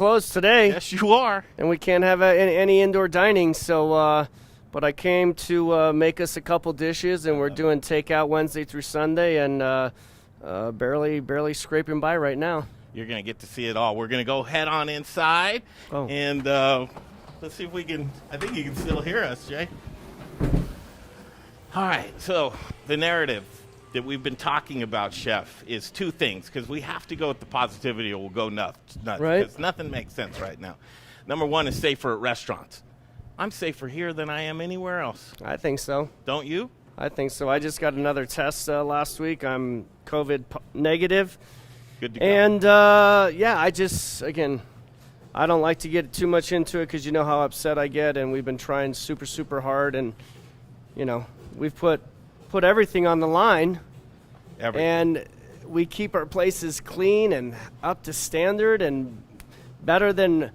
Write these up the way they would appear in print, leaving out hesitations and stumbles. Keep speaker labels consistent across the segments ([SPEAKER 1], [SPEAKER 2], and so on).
[SPEAKER 1] closed today.
[SPEAKER 2] Yes, you are.
[SPEAKER 1] And we can't have any indoor dining. So, but I came to make us a couple dishes, and we're doing takeout Wednesday through Sunday, and barely scraping by right now.
[SPEAKER 2] You're going to get to see it all. We're going to go head on inside, and let's see if we can. I think you can still hear us, Jay. All right, so the narrative that we've been talking about, Chef, is two things, because we have to go with the positivity or we'll go nuts,
[SPEAKER 1] right?
[SPEAKER 2] Because nothing makes sense right now. Number one is safer at restaurants. I'm safer here than I am anywhere else.
[SPEAKER 1] I think so.
[SPEAKER 2] Don't you?
[SPEAKER 1] I think so. I just got another test last week. I'm COVID negative.
[SPEAKER 2] Good to go.
[SPEAKER 1] And, I don't like to get too much into it because you know how upset I get, and we've been trying super, super hard, and, we've put everything on the line. And we keep our places clean and up to standard and better than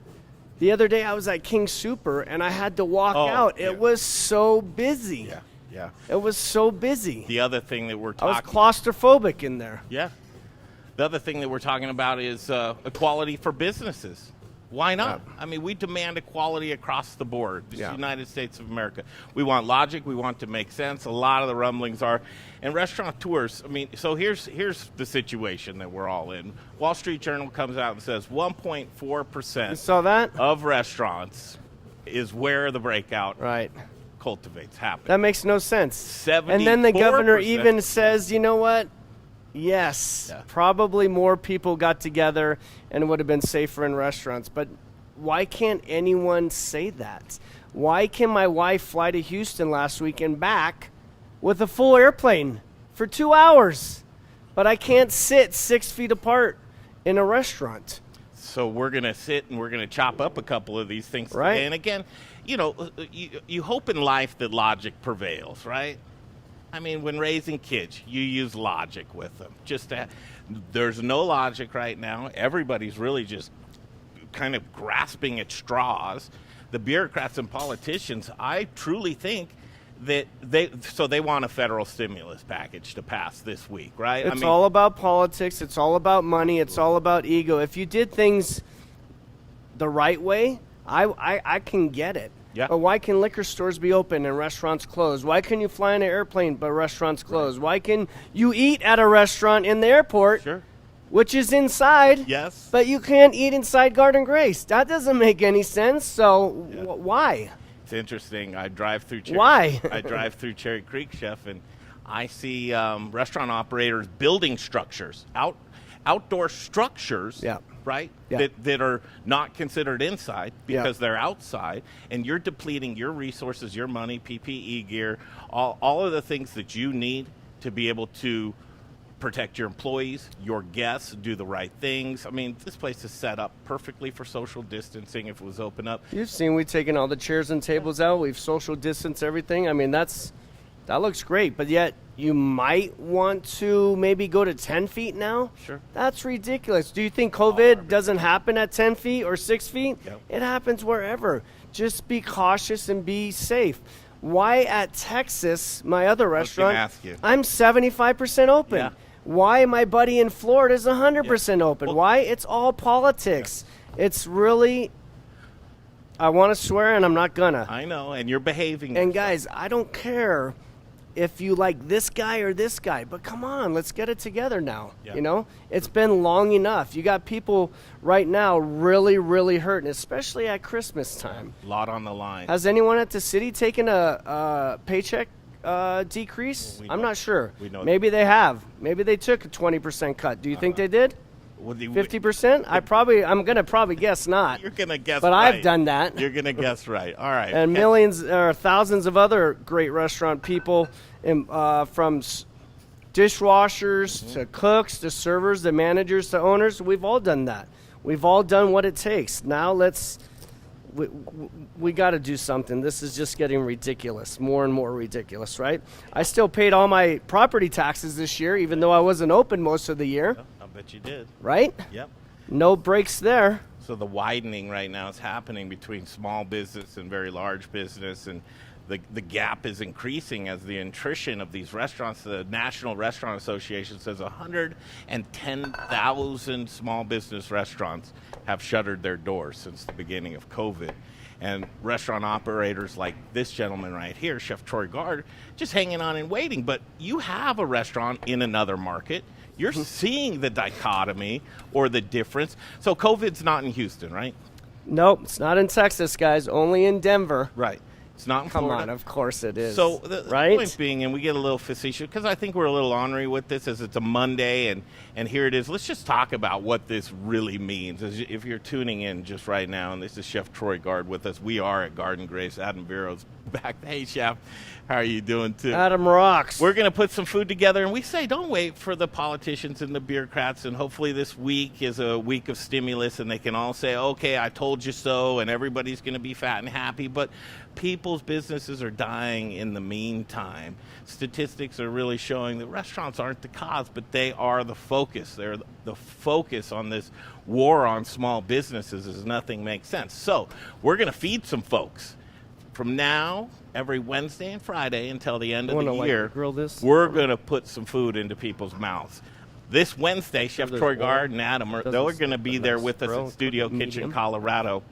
[SPEAKER 1] the other day. I was at King Super, and I had to walk out. Yeah. It was so busy.
[SPEAKER 2] Yeah.
[SPEAKER 1] It was so busy.
[SPEAKER 2] The other thing that we're talking
[SPEAKER 1] I was claustrophobic in there.
[SPEAKER 2] Yeah. The other thing that we're talking about is equality for businesses. Why not?
[SPEAKER 1] Yeah.
[SPEAKER 2] I mean, we demand equality across the board. This is the United States of America. We want logic. We want to make sense. A lot of the rumblings are. And restaurateurs, so here's the situation that we're all in. Wall Street Journal comes out and says 1.4%
[SPEAKER 1] you saw that?
[SPEAKER 2] Of restaurants is where the breakout cultivates, happens.
[SPEAKER 1] That makes no sense.
[SPEAKER 2] 74%.
[SPEAKER 1] And then the governor even says, you know what? Yes, probably more people got together and it would have been safer in restaurants. But why can't anyone say that? Why can my wife fly to Houston last week and back with a full airplane for 2 hours? But I can't sit 6 feet apart in a restaurant.
[SPEAKER 2] So we're going to sit and we're going to chop up a couple of these things
[SPEAKER 1] right.
[SPEAKER 2] today. And again, you hope in life that logic prevails, right? I mean, when raising kids, you use logic with them. There's no logic right now. Everybody's really just kind of grasping at straws. The bureaucrats and politicians, I truly think that they want a federal stimulus package to pass this week, right?
[SPEAKER 1] It's all about politics. It's all about money. It's all about ego. If you did things the right way, I can get it.
[SPEAKER 2] Yeah.
[SPEAKER 1] But why can liquor stores be open and restaurants closed? Why can you fly in an airplane but restaurants closed? Why can you eat at a restaurant in the airport, which is inside, but you can't eat inside Garden Grace? That doesn't make any sense. So why?
[SPEAKER 2] It's interesting. I drive through Cherry Creek, Chef, and I see restaurant operators building structures, outdoor structures. Right?
[SPEAKER 1] Yeah.
[SPEAKER 2] That are not considered inside because they're outside, and you're depleting your resources, your money, PPE gear, all of the things that you need to be able to protect your employees, your guests, do the right things. I mean, this place is set up perfectly for social distancing if it was open up.
[SPEAKER 1] You've seen we've taken all the chairs and tables out. We've social distanced everything. I mean, that looks great, but yet you might want to maybe go to 10 feet now?
[SPEAKER 2] Sure.
[SPEAKER 1] That's ridiculous. Do you think COVID doesn't happen at 10 feet or 6 feet?
[SPEAKER 2] Yep.
[SPEAKER 1] It happens wherever. Just be cautious and be safe. Why at Texas, my other restaurant, I'm 75% open?
[SPEAKER 2] Yeah.
[SPEAKER 1] Why my buddy in Florida is 100% open?
[SPEAKER 2] Well,
[SPEAKER 1] why? It's all politics. It's really... I want to swear, and I'm not gonna.
[SPEAKER 2] I know, and you're behaving.
[SPEAKER 1] And guys, I don't care if you like this guy or this guy, but come on, let's get it together now. It's been long enough. You got people right now really, really hurting, especially at Christmas time.
[SPEAKER 2] A lot on the line.
[SPEAKER 1] Has anyone at the city taken a paycheck decrease?
[SPEAKER 2] Well,
[SPEAKER 1] I'm not sure.
[SPEAKER 2] Maybe
[SPEAKER 1] they have. Maybe they took a 20% cut. Do you think they did? 50%? I'm gonna probably guess not.
[SPEAKER 2] You're gonna guess,
[SPEAKER 1] but
[SPEAKER 2] right.
[SPEAKER 1] I've done that.
[SPEAKER 2] You're gonna guess right. All right.
[SPEAKER 1] And millions or thousands of other great restaurant people, from dishwashers to cooks to servers to managers to owners. We've all done that. We've all done what it takes. Now we got to do something. This is just getting ridiculous, more and more ridiculous, right? I still paid all my property taxes this year, even though I wasn't open most of the year.
[SPEAKER 2] I bet you did.
[SPEAKER 1] Right?
[SPEAKER 2] Yep.
[SPEAKER 1] No breaks there.
[SPEAKER 2] So the widening right now is happening between small business and very large business, and the gap is increasing as the attrition of these restaurants. The National Restaurant Association says 110,000 small business restaurants have shuttered their doors since the beginning of COVID. And restaurant operators like this gentleman right here, Chef Troy Gard, just hanging on and waiting. But you have a restaurant in another market. You're seeing the dichotomy or the difference. So COVID's not in Houston, right?
[SPEAKER 1] Nope, it's not in Texas, guys. Only in Denver.
[SPEAKER 2] Right. It's not in
[SPEAKER 1] Come
[SPEAKER 2] Florida.
[SPEAKER 1] on, of course it is.
[SPEAKER 2] So the
[SPEAKER 1] right?
[SPEAKER 2] point being, and we get a little facetious, because I think we're a little ornery with this as it's a Monday, and here it is. Let's just talk about what this really means. If you're tuning in just right now, and this is Chef Troy Gard with us. We are at Garden Grace. Adam Vero's back. Hey, Chef. How are you doing, too?
[SPEAKER 1] Adam rocks.
[SPEAKER 2] We're going to put some food together, and we say don't wait for the politicians and the bureaucrats, and hopefully this week is a week of stimulus, and they can all say, okay, I told you so, and everybody's going to be fat and happy, but people's businesses are dying in the meantime. Statistics are really showing that restaurants aren't the cause, but they are the focus. They're the focus on this war on small businesses as nothing makes sense. So we're going to feed some folks. From now, every Wednesday and Friday until the end of the year,
[SPEAKER 1] grill this?
[SPEAKER 2] we're going to put some food into people's mouths. This Wednesday, Chef Troy Gard and Adam, they're going to be there with us at Studio Kitchen, Colorado,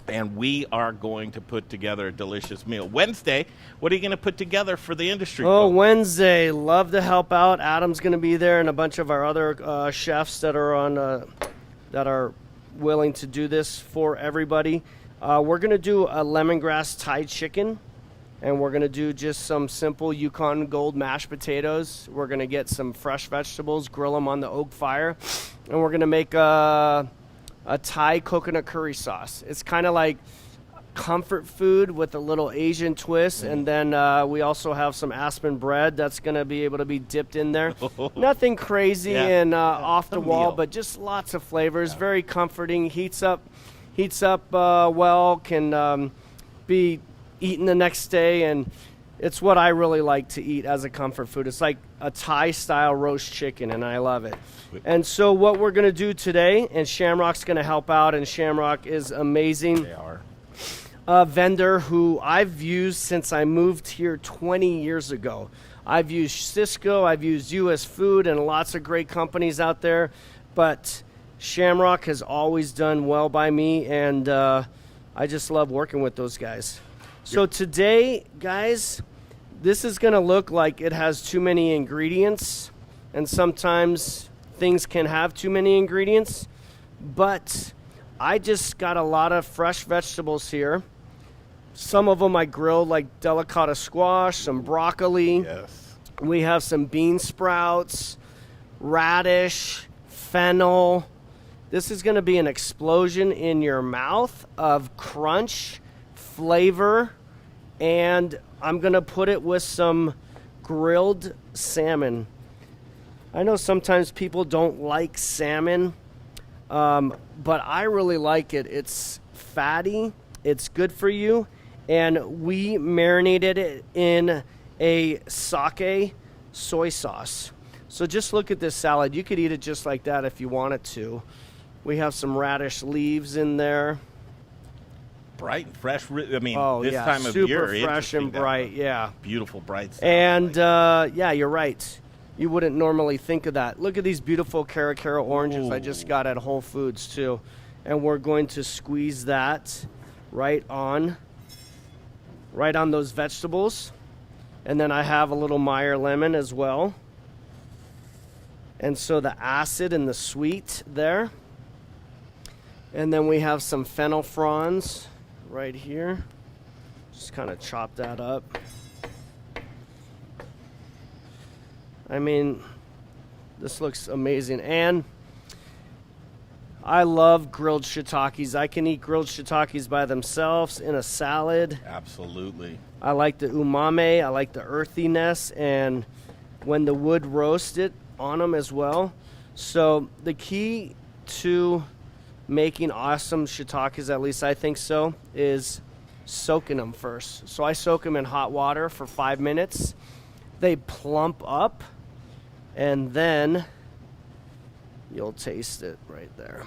[SPEAKER 2] and we are going to put together a delicious meal. Wednesday, what are you going to put together for the industry?
[SPEAKER 1] Oh, folks? Wednesday, love to help out. Adam's going to be there, and a bunch of our other chefs that are on that are willing to do this for everybody. We're going to do a lemongrass Thai chicken, and we're going to do just some simple Yukon Gold mashed potatoes. We're going to get some fresh vegetables, grill them on the oak fire, and we're going to make a Thai coconut curry sauce. It's kind of like comfort food with a little Asian twist, and then we also have some aspen bread that's going to be able to be dipped in there. Nothing crazy and off the wall, but just lots of flavors. Very comforting, heats up well, can be eaten the next day, and it's what I really like to eat as a comfort food. It's like a Thai-style roast chicken, and I love it. And so what we're going to do today, and Shamrock's going to help out, and Shamrock is amazing.
[SPEAKER 2] They are.
[SPEAKER 1] A vendor who I've used since I moved here 20 years ago. I've used Cisco, I've used US Food, and lots of great companies out there, but Shamrock has always done well by me, and I just love working with those guys. So today, guys, this is going to look like it has too many ingredients, and sometimes things can have too many ingredients, but I just got a lot of fresh vegetables here. Some of them I grilled, like delicata squash, some broccoli.
[SPEAKER 2] Yes.
[SPEAKER 1] We have some bean sprouts, radish, fennel. This is going to be an explosion in your mouth of crunch, flavor, and I'm going to put it with some grilled salmon. I know sometimes people don't like salmon, but I really like it. It's fatty, it's good for you, and we marinated it in a sake soy sauce. So just look at this salad. You could eat it just like that if you wanted to. We have some radish leaves in there.
[SPEAKER 2] Bright and fresh. I mean, this
[SPEAKER 1] yeah,
[SPEAKER 2] time of year.
[SPEAKER 1] super fresh and bright, yeah.
[SPEAKER 2] Beautiful, bright stuff.
[SPEAKER 1] And, yeah, you're right. You wouldn't normally think of that. Look at these beautiful Caracara oranges I just got at Whole Foods, too. And we're going to squeeze that right on those vegetables. And then I have a little Meyer lemon as well. And so the acid and the sweet there. And then we have some fennel fronds right here. Just kind of chop that up. I mean, this looks amazing. And I love grilled shiitakes. I can eat grilled shiitakes by themselves in a salad.
[SPEAKER 2] Absolutely.
[SPEAKER 1] I like the umami. I like the earthiness. And when the wood roasted on them as well. So the key to making awesome shiitakes, at least I think so, is soaking them first. So I soak them in hot water for 5 minutes. They plump up, and then you'll taste it right there.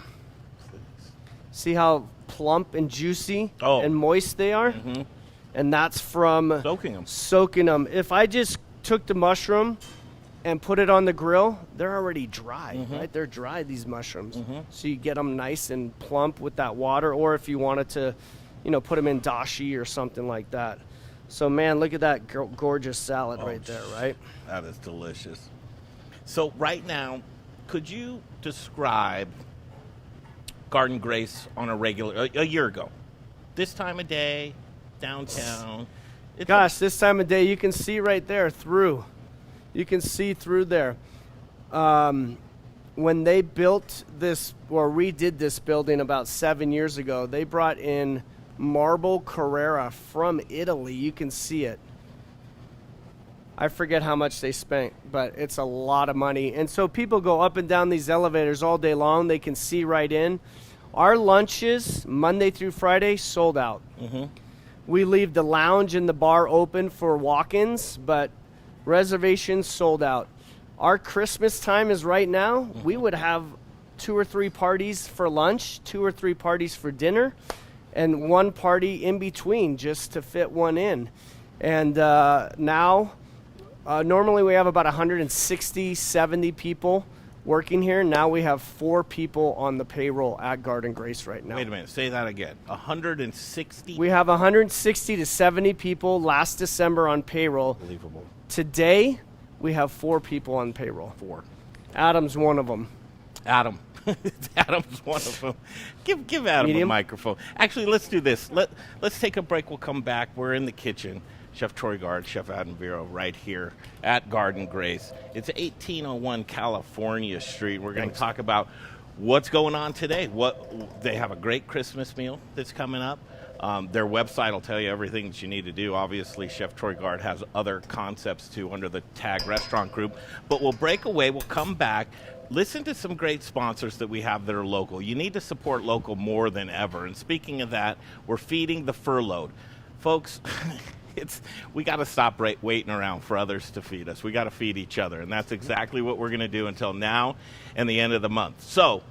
[SPEAKER 1] See how plump and juicy and moist they are?
[SPEAKER 2] Mm-hmm.
[SPEAKER 1] and that's from soaking them. If I just took the mushroom and put it on the grill, they're already dry, right? They're dry, these mushrooms. So you get them nice and plump with that water, or if you wanted to, put them in dashi or something like that. So, man, look at that gorgeous salad right there, right?
[SPEAKER 2] That is delicious. So right now, could you describe Garden Grace on a year ago? This time of day, downtown.
[SPEAKER 1] This time of day, you can see right there through. You can see through there. When they built this, or redid this building about 7 years ago, they brought in marble Carrara from Italy. You can see it. I forget how much they spent, but it's a lot of money. And so people go up and down these elevators all day long. They can see right in. Our lunches, Monday through Friday, sold out. We leave the lounge and the bar open for walk-ins, but reservations sold out. Our Christmas time is right now. We would have 2 or 3 parties for lunch, 2 or 3 parties for dinner, and 1 party in between just to fit one in. And now, normally we have about 160, 70 people working here. Now we have 4 people on the payroll at Garden Grace right now.
[SPEAKER 2] Wait a minute, say that again. 160?
[SPEAKER 1] We have 160 to 70 people last December on payroll.
[SPEAKER 2] Unbelievable.
[SPEAKER 1] Today, we have 4 people on payroll.
[SPEAKER 2] 4.
[SPEAKER 1] Adam's one of them.
[SPEAKER 2] Adam. Adam's one of them. Give Adam a microphone. Actually, let's do this. Let's take a break. We'll come back. We're in the kitchen. Chef Troy Gard, Chef Adam Vero, right here at Garden Grace. It's 1801 California Street. We're going to talk about what's going on today. They have a great Christmas meal that's coming up. Their website will tell you everything that you need to do. Obviously, Chef Troy Gard has other concepts too under the TAG Restaurant Group. But we'll break away. We'll come back. Listen to some great sponsors that we have that are local. You need to support local more than ever. And speaking of that, we're feeding the furloughed. Folks, we got to stop waiting around for others to feed us. We got to feed each other. And that's exactly what we're going to do until now and the end of the month. So,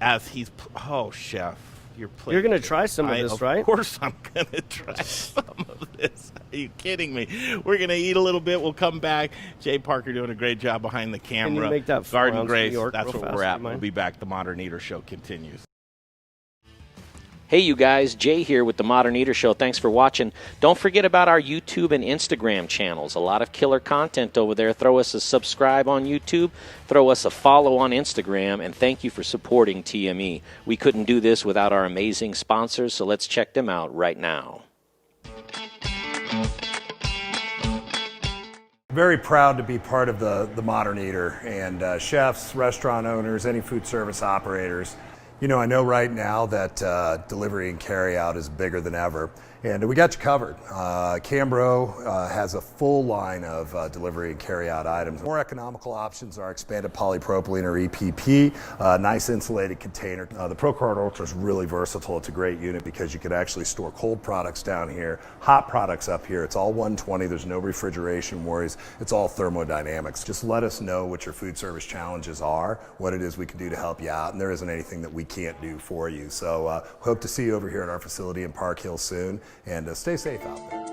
[SPEAKER 2] Chef.
[SPEAKER 1] You're going to try some of this, right?
[SPEAKER 2] Of course I'm going to try some of this. Are you kidding me? We're going to eat a little bit. We'll come back. Jay Parker doing a great job behind the camera.
[SPEAKER 1] Can you make that
[SPEAKER 2] Garden Grace, that's
[SPEAKER 1] what
[SPEAKER 2] we're at. We'll be back. The Modern Eater Show continues.
[SPEAKER 3] Hey you guys, Jay here with the Modern Eater Show. Thanks for watching. Don't forget about our YouTube and Instagram channels. A lot of killer content over there. Throw us a subscribe on YouTube. Throw us a follow on Instagram. And thank you for supporting TME. We couldn't do this without our amazing sponsors, so let's check them out right now.
[SPEAKER 4] Very proud to be part of the Modern Eater, and chefs, restaurant owners, any food service operators. I know right now that delivery and carry out is bigger than ever, and we got you covered. Cambro has a full line of delivery and carry out items. More economical options are expanded polypropylene or EPP, nice insulated container. The ProCard Ultra is really versatile. It's a great unit because you can actually store cold products down here, hot products up here. It's all 120. There's no refrigeration worries. It's all thermodynamics. Just let us know what your food service challenges are, what it is we can do to help you out, and there isn't anything that we can't do for you. So hope to see you over here at our facility in Park Hill soon, and stay safe out there.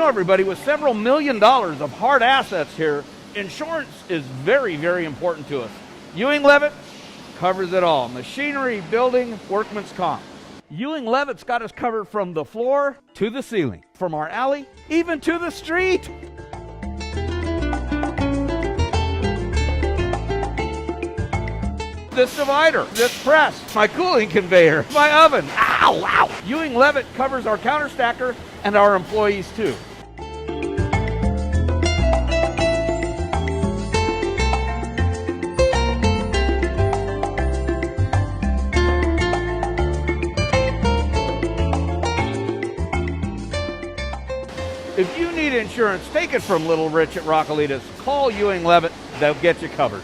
[SPEAKER 5] Everybody, with several $1 million of hard assets here, insurance is very, very important to us. Ewing Levitt covers it all. Machinery, building, workman's comp. Ewing Levitt's got us covered from the floor to the ceiling, from our alley even to the street. This divider, this press, my cooling conveyor, my oven. Ow, ow. Ewing Levitt covers our counter stacker and our employees too. If you need insurance, take it from Little Rich at Rockalitas. Call Ewing Levitt, they'll get you covered.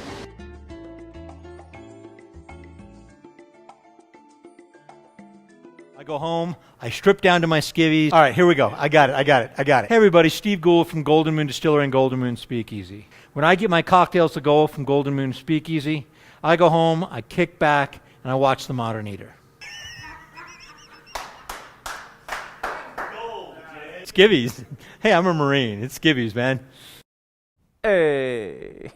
[SPEAKER 6] I go home, I strip down to my skivvies. All right, here we go. I got it. Hey everybody, Steve Gould from Golden Moon Distillery and Golden Moon Speakeasy. When I get my cocktails to go from Golden Moon Speakeasy, I go home, I kick back, and I watch The Modern Eater. Skivvies. Hey, I'm a Marine. It's skivvies, man.
[SPEAKER 7] Hey.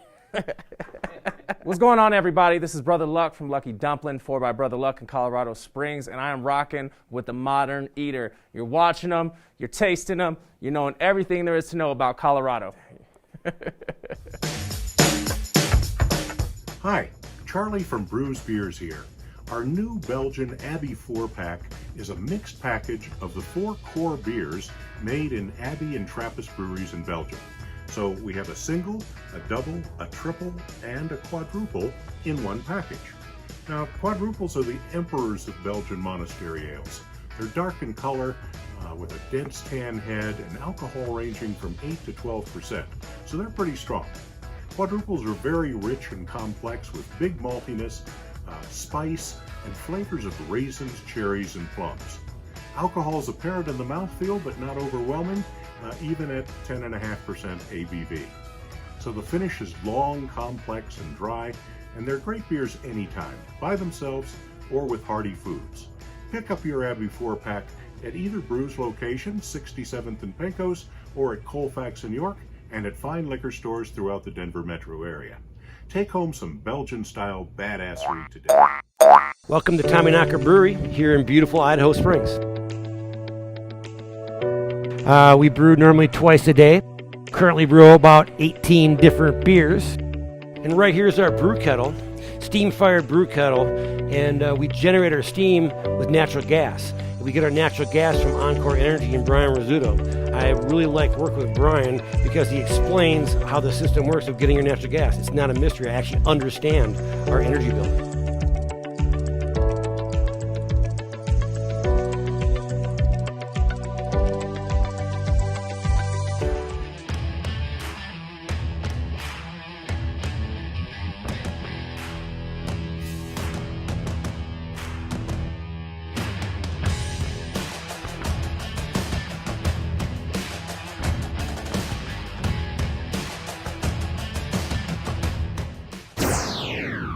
[SPEAKER 7] What's going on, everybody? This is Brother Luck from Lucky Dumpling, 4x Brother Luck in Colorado Springs, and I am rocking with the Modern Eater. You're watching them, you're tasting them, you're knowing everything there is to know about Colorado.
[SPEAKER 8] Hi, Charlie from Brews Beers here. Our new Belgian Abbey 4-pack is a mixed package of the 4 core beers made in Abbey and Trappist breweries in Belgium. So we have a single, a double, a triple, and a quadruple in one package. Now, quadruples are the emperors of Belgian monastery ales. They're dark in color, with a dense tan head, and alcohol ranging from 8 to 12%, so they're pretty strong. Quadruples are very rich and complex with big maltiness, spice, and flavors of raisins, cherries, and plums. Alcohol is apparent in the mouthfeel, but not overwhelming, even at 10.5% ABV. So the finish is long, complex, and dry, and they're great beers anytime, by themselves or with hearty foods. Pick up your Abbey 4-pack at either Brews location, 67th and Pecos, or at Colfax in York, and at fine liquor stores throughout the Denver metro area. Take home some Belgian-style badassery today.
[SPEAKER 9] Welcome to Tommyknocker Brewery here in beautiful Idaho Springs. We brew normally twice a day. Currently brew about 18 different beers. And right here is our brew kettle, steam-fired brew kettle, and we generate our steam with natural gas. We get our natural gas from Encore Energy and Brian Rizzuto. I really like working with Brian because he explains how the system works of getting your natural gas. It's not a mystery. I actually understand our energy bill.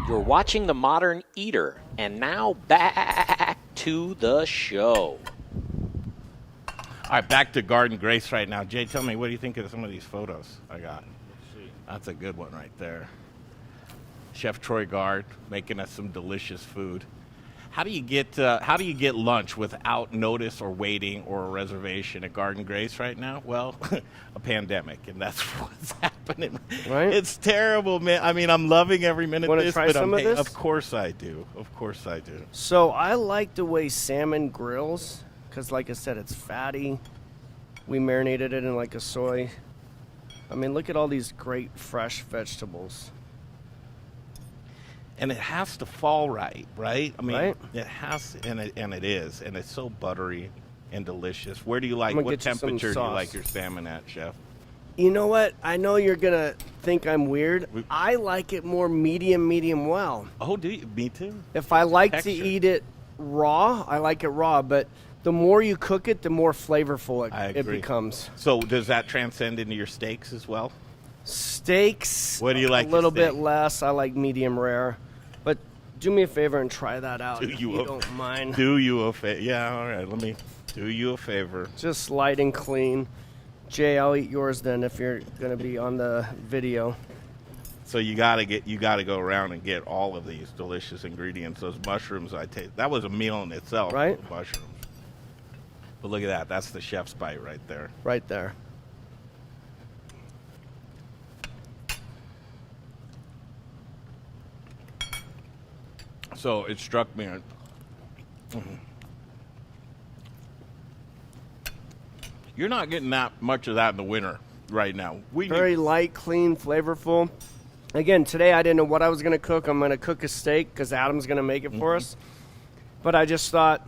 [SPEAKER 3] You're watching The Modern Eater, and now back to the show.
[SPEAKER 2] All right, back to Garden Grace right now. Jay, tell me, what do you think of some of these photos I got? Let's see. That's a good one right there. Chef Troy Gard making us some delicious food. How do you get lunch without notice or waiting or a reservation at Garden Grace right now? Well, a pandemic, and that's what's happening.
[SPEAKER 1] Right?
[SPEAKER 2] It's terrible, man. I mean, I'm loving every minute of
[SPEAKER 1] Wanna
[SPEAKER 2] this,
[SPEAKER 1] try
[SPEAKER 2] but
[SPEAKER 1] some of this?
[SPEAKER 2] Of course I do. Of course I do.
[SPEAKER 1] So I like the way salmon grills, because like I said, it's fatty. We marinated it in like a soy. I mean, look at all these great fresh vegetables.
[SPEAKER 2] And it has to fall right? I mean,
[SPEAKER 1] Right?
[SPEAKER 2] it has, and it is, and it's so buttery and delicious. Where do you like?
[SPEAKER 1] I'm gonna
[SPEAKER 2] What
[SPEAKER 1] get you some
[SPEAKER 2] temperature do you
[SPEAKER 1] sauce.
[SPEAKER 2] like your salmon at, Chef?
[SPEAKER 1] You know what? I know you're going to think I'm weird. I like it more medium well.
[SPEAKER 2] Oh, do you? Me too.
[SPEAKER 1] If I like
[SPEAKER 2] Texture.
[SPEAKER 1] to eat it raw, I like it raw, but the more you cook it, the more flavorful
[SPEAKER 2] I
[SPEAKER 1] it
[SPEAKER 2] agree.
[SPEAKER 1] becomes.
[SPEAKER 2] So does that transcend into your steaks as well?
[SPEAKER 1] Steaks,
[SPEAKER 2] What do you like
[SPEAKER 1] a
[SPEAKER 2] your
[SPEAKER 1] little bit
[SPEAKER 2] steak?
[SPEAKER 1] less. I like medium rare. But do me a favor and try that out
[SPEAKER 2] Do
[SPEAKER 1] if
[SPEAKER 2] you
[SPEAKER 1] you
[SPEAKER 2] a-
[SPEAKER 1] don't mind.
[SPEAKER 2] Do you a favor? Yeah, all right. Let me do you a favor.
[SPEAKER 1] Just light and clean. Jay, I'll eat yours then if you're going to be on the video.
[SPEAKER 2] So you gotta go around and get all of these delicious ingredients. Those mushrooms I taste. That was a meal in itself.
[SPEAKER 1] Right.
[SPEAKER 2] Mushrooms. But look at that. That's the chef's bite right there.
[SPEAKER 1] Right there.
[SPEAKER 2] So it struck me. You're not getting that much of that in the winter right now.
[SPEAKER 1] Very light, clean, flavorful. Again, today I didn't know what I was going to cook. I'm going to cook a steak because Adam's going to make it for us. But I just thought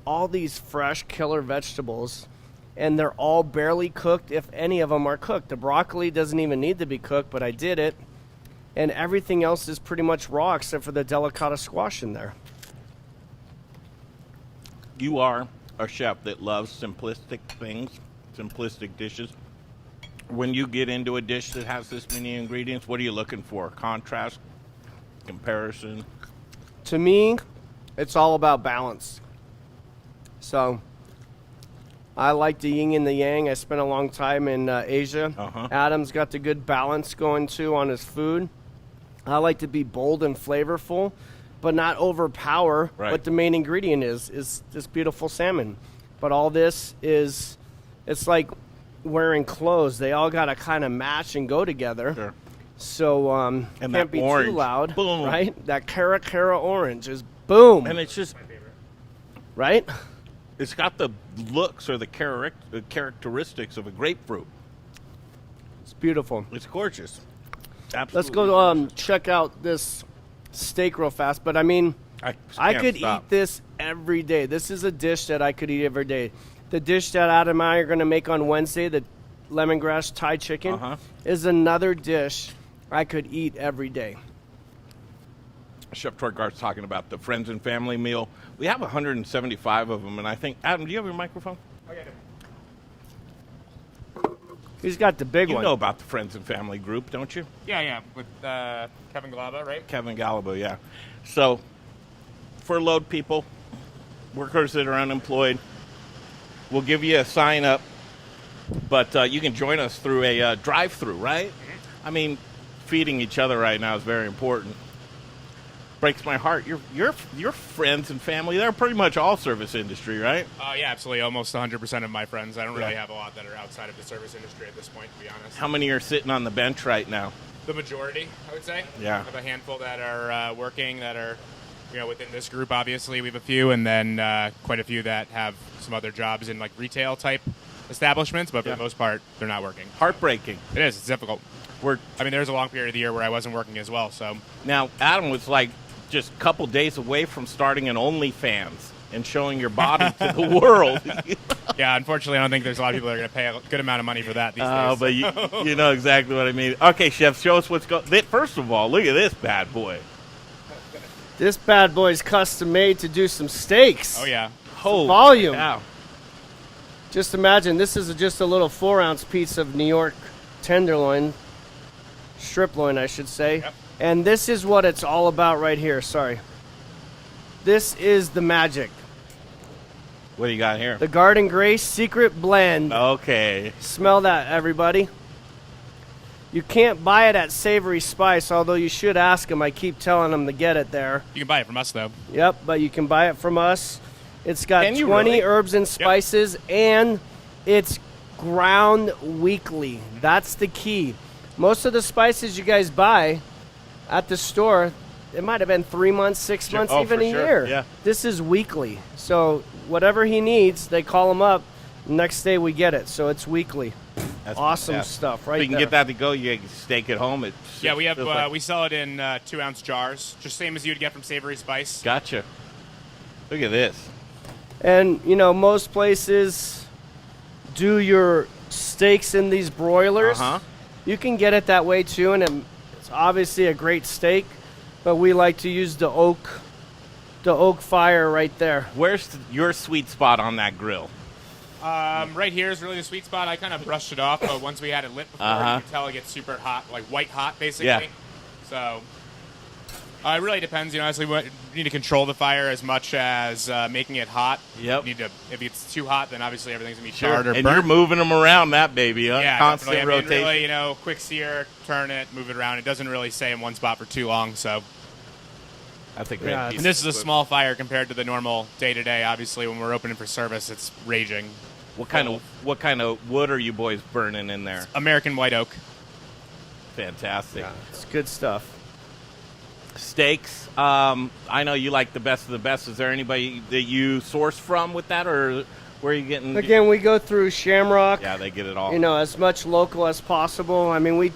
[SPEAKER 1] all these fresh killer vegetables, and they're all barely cooked if any of them are cooked. The broccoli doesn't even need to be cooked, but I did it. And everything else is pretty much raw except for the delicata squash in there.
[SPEAKER 2] You are a chef that loves simplistic things, simplistic dishes. When you get into a dish that has this many ingredients, what are you looking for? Contrast, comparison?
[SPEAKER 1] To me, it's all about balance. So I like the yin and the yang. I spent a long time in Asia. Adam's got the good balance going too on his food. I like to be bold and flavorful, but not overpower what the main ingredient is this beautiful salmon. But all this is, it's like wearing clothes. They all got to kind of match and go together.
[SPEAKER 2] Sure.
[SPEAKER 1] So
[SPEAKER 2] And
[SPEAKER 1] can't
[SPEAKER 2] that
[SPEAKER 1] be
[SPEAKER 2] orange,
[SPEAKER 1] too loud,
[SPEAKER 2] boom.
[SPEAKER 1] right? That Cara orange is boom,
[SPEAKER 2] And it's just,
[SPEAKER 1] right?
[SPEAKER 2] it's got the looks or the characteristics of a grapefruit.
[SPEAKER 1] It's beautiful.
[SPEAKER 2] It's gorgeous. Absolutely.
[SPEAKER 1] Let's go check out this steak real fast. But I mean, I could eat this every day. This is a dish that I could eat every day. The dish that Adam and I are going to make on Wednesday, the lemongrass Thai chicken, is another dish I could eat every day.
[SPEAKER 2] Chef Torgart's talking about the friends and family meal. We have 175 of them, and I think, Adam, do you have your microphone?
[SPEAKER 1] He's got the big
[SPEAKER 2] You
[SPEAKER 1] one.
[SPEAKER 2] know about the friends and family group, don't you?
[SPEAKER 10] Yeah, with Kevin Galaba, right?
[SPEAKER 2] Kevin Gallibo, yeah. So, furloughed people, workers that are unemployed, we'll give you a sign up, but you can join us through a drive-through, right? I mean, feeding each other right now is very important. Breaks my heart. Your friends and family, they're pretty much all service industry, right?
[SPEAKER 10] Yeah, absolutely. Almost 100% of my friends. I don't really have a lot that are outside of the service industry at this point, to be honest.
[SPEAKER 2] How many are sitting on the bench right now?
[SPEAKER 10] The majority, I would say.
[SPEAKER 2] Yeah.
[SPEAKER 10] I have a handful that are working, that are, within this group, obviously, we have a few, and then quite a few that have some other jobs in, like, retail-type establishments, but for the most part, they're not working.
[SPEAKER 2] Heartbreaking.
[SPEAKER 10] It is. It's difficult. There's a long period of the year where I wasn't working as well, so.
[SPEAKER 2] Now, Adam was, like, just a couple days away from starting an OnlyFans and showing your body to the world.
[SPEAKER 10] Yeah, unfortunately, I don't think there's a lot of people that are going to pay a good amount of money for that these days.
[SPEAKER 2] But you know exactly what I mean. Okay, Chef, show us what's going. First of all, look at this bad boy.
[SPEAKER 1] This bad boy's custom made to do some steaks.
[SPEAKER 10] Oh, yeah.
[SPEAKER 2] Holy
[SPEAKER 1] volume.
[SPEAKER 2] cow.
[SPEAKER 1] Just imagine, this is just a little 4-ounce piece of New York tenderloin, strip loin, I should say.
[SPEAKER 10] Yep.
[SPEAKER 1] And this is what it's all about right here. Sorry. This is the magic.
[SPEAKER 2] What do you got here?
[SPEAKER 1] The Garden Grace Secret Blend.
[SPEAKER 2] Okay.
[SPEAKER 1] Smell that, everybody. You can't buy it at Savory Spice, although you should ask them. I keep telling them to get it there.
[SPEAKER 10] You can buy it from us, though.
[SPEAKER 1] Yep, but you can buy it from us. It's got 20
[SPEAKER 2] really?
[SPEAKER 1] herbs and spices, and it's ground weekly. That's the key. Most of the spices you guys buy at the store, it might have been 3 months, 6 months, even a year.
[SPEAKER 2] Yeah.
[SPEAKER 1] This is weekly. So whatever he needs, they call him up. Next day we get it. So it's weekly.
[SPEAKER 2] That's
[SPEAKER 1] awesome
[SPEAKER 2] fantastic.
[SPEAKER 1] stuff, right?
[SPEAKER 2] So you can
[SPEAKER 1] there.
[SPEAKER 2] get that to go. You can steak at home.
[SPEAKER 10] Yeah, we have. We sell it in 2-ounce jars, just same as you'd get from Savory Spice.
[SPEAKER 2] Gotcha. Look at this.
[SPEAKER 1] And, most places do your steaks in these broilers. You can get it that way, too, and it's obviously a great steak, but we like to use the oak fire right there.
[SPEAKER 2] Where's your sweet spot on that grill?
[SPEAKER 10] Right here is really the sweet spot. I kind of brushed it off, but once we had it lit before, you can tell it gets super hot, like white hot, basically.
[SPEAKER 2] Yeah.
[SPEAKER 10] So it really depends. Honestly, we need to control the fire as much as making it hot.
[SPEAKER 2] Yep.
[SPEAKER 10] If it's too hot, then obviously everything's gonna be charred or
[SPEAKER 2] And
[SPEAKER 10] burnt.
[SPEAKER 2] you're moving them around, that baby, huh?
[SPEAKER 10] Yeah,
[SPEAKER 2] Constant
[SPEAKER 10] definitely.
[SPEAKER 2] rotation.
[SPEAKER 10] Really, quick sear, turn it, move it around. It doesn't really stay in one spot for too long, so.
[SPEAKER 2] That's a great piece.
[SPEAKER 10] And this is a
[SPEAKER 2] of
[SPEAKER 10] small fire compared to the normal day-to-day. Obviously, when we're opening for service, it's raging.
[SPEAKER 2] What kind of wood are you boys burning in there?
[SPEAKER 10] American white oak.
[SPEAKER 2] Fantastic.
[SPEAKER 1] It's good stuff.
[SPEAKER 2] Steaks. I know you like the best of the best. Is there anybody that you source from with that, or where are you getting?
[SPEAKER 1] Again, we go through Shamrock.
[SPEAKER 2] Yeah, they get it all.
[SPEAKER 1] As much local as possible. I mean,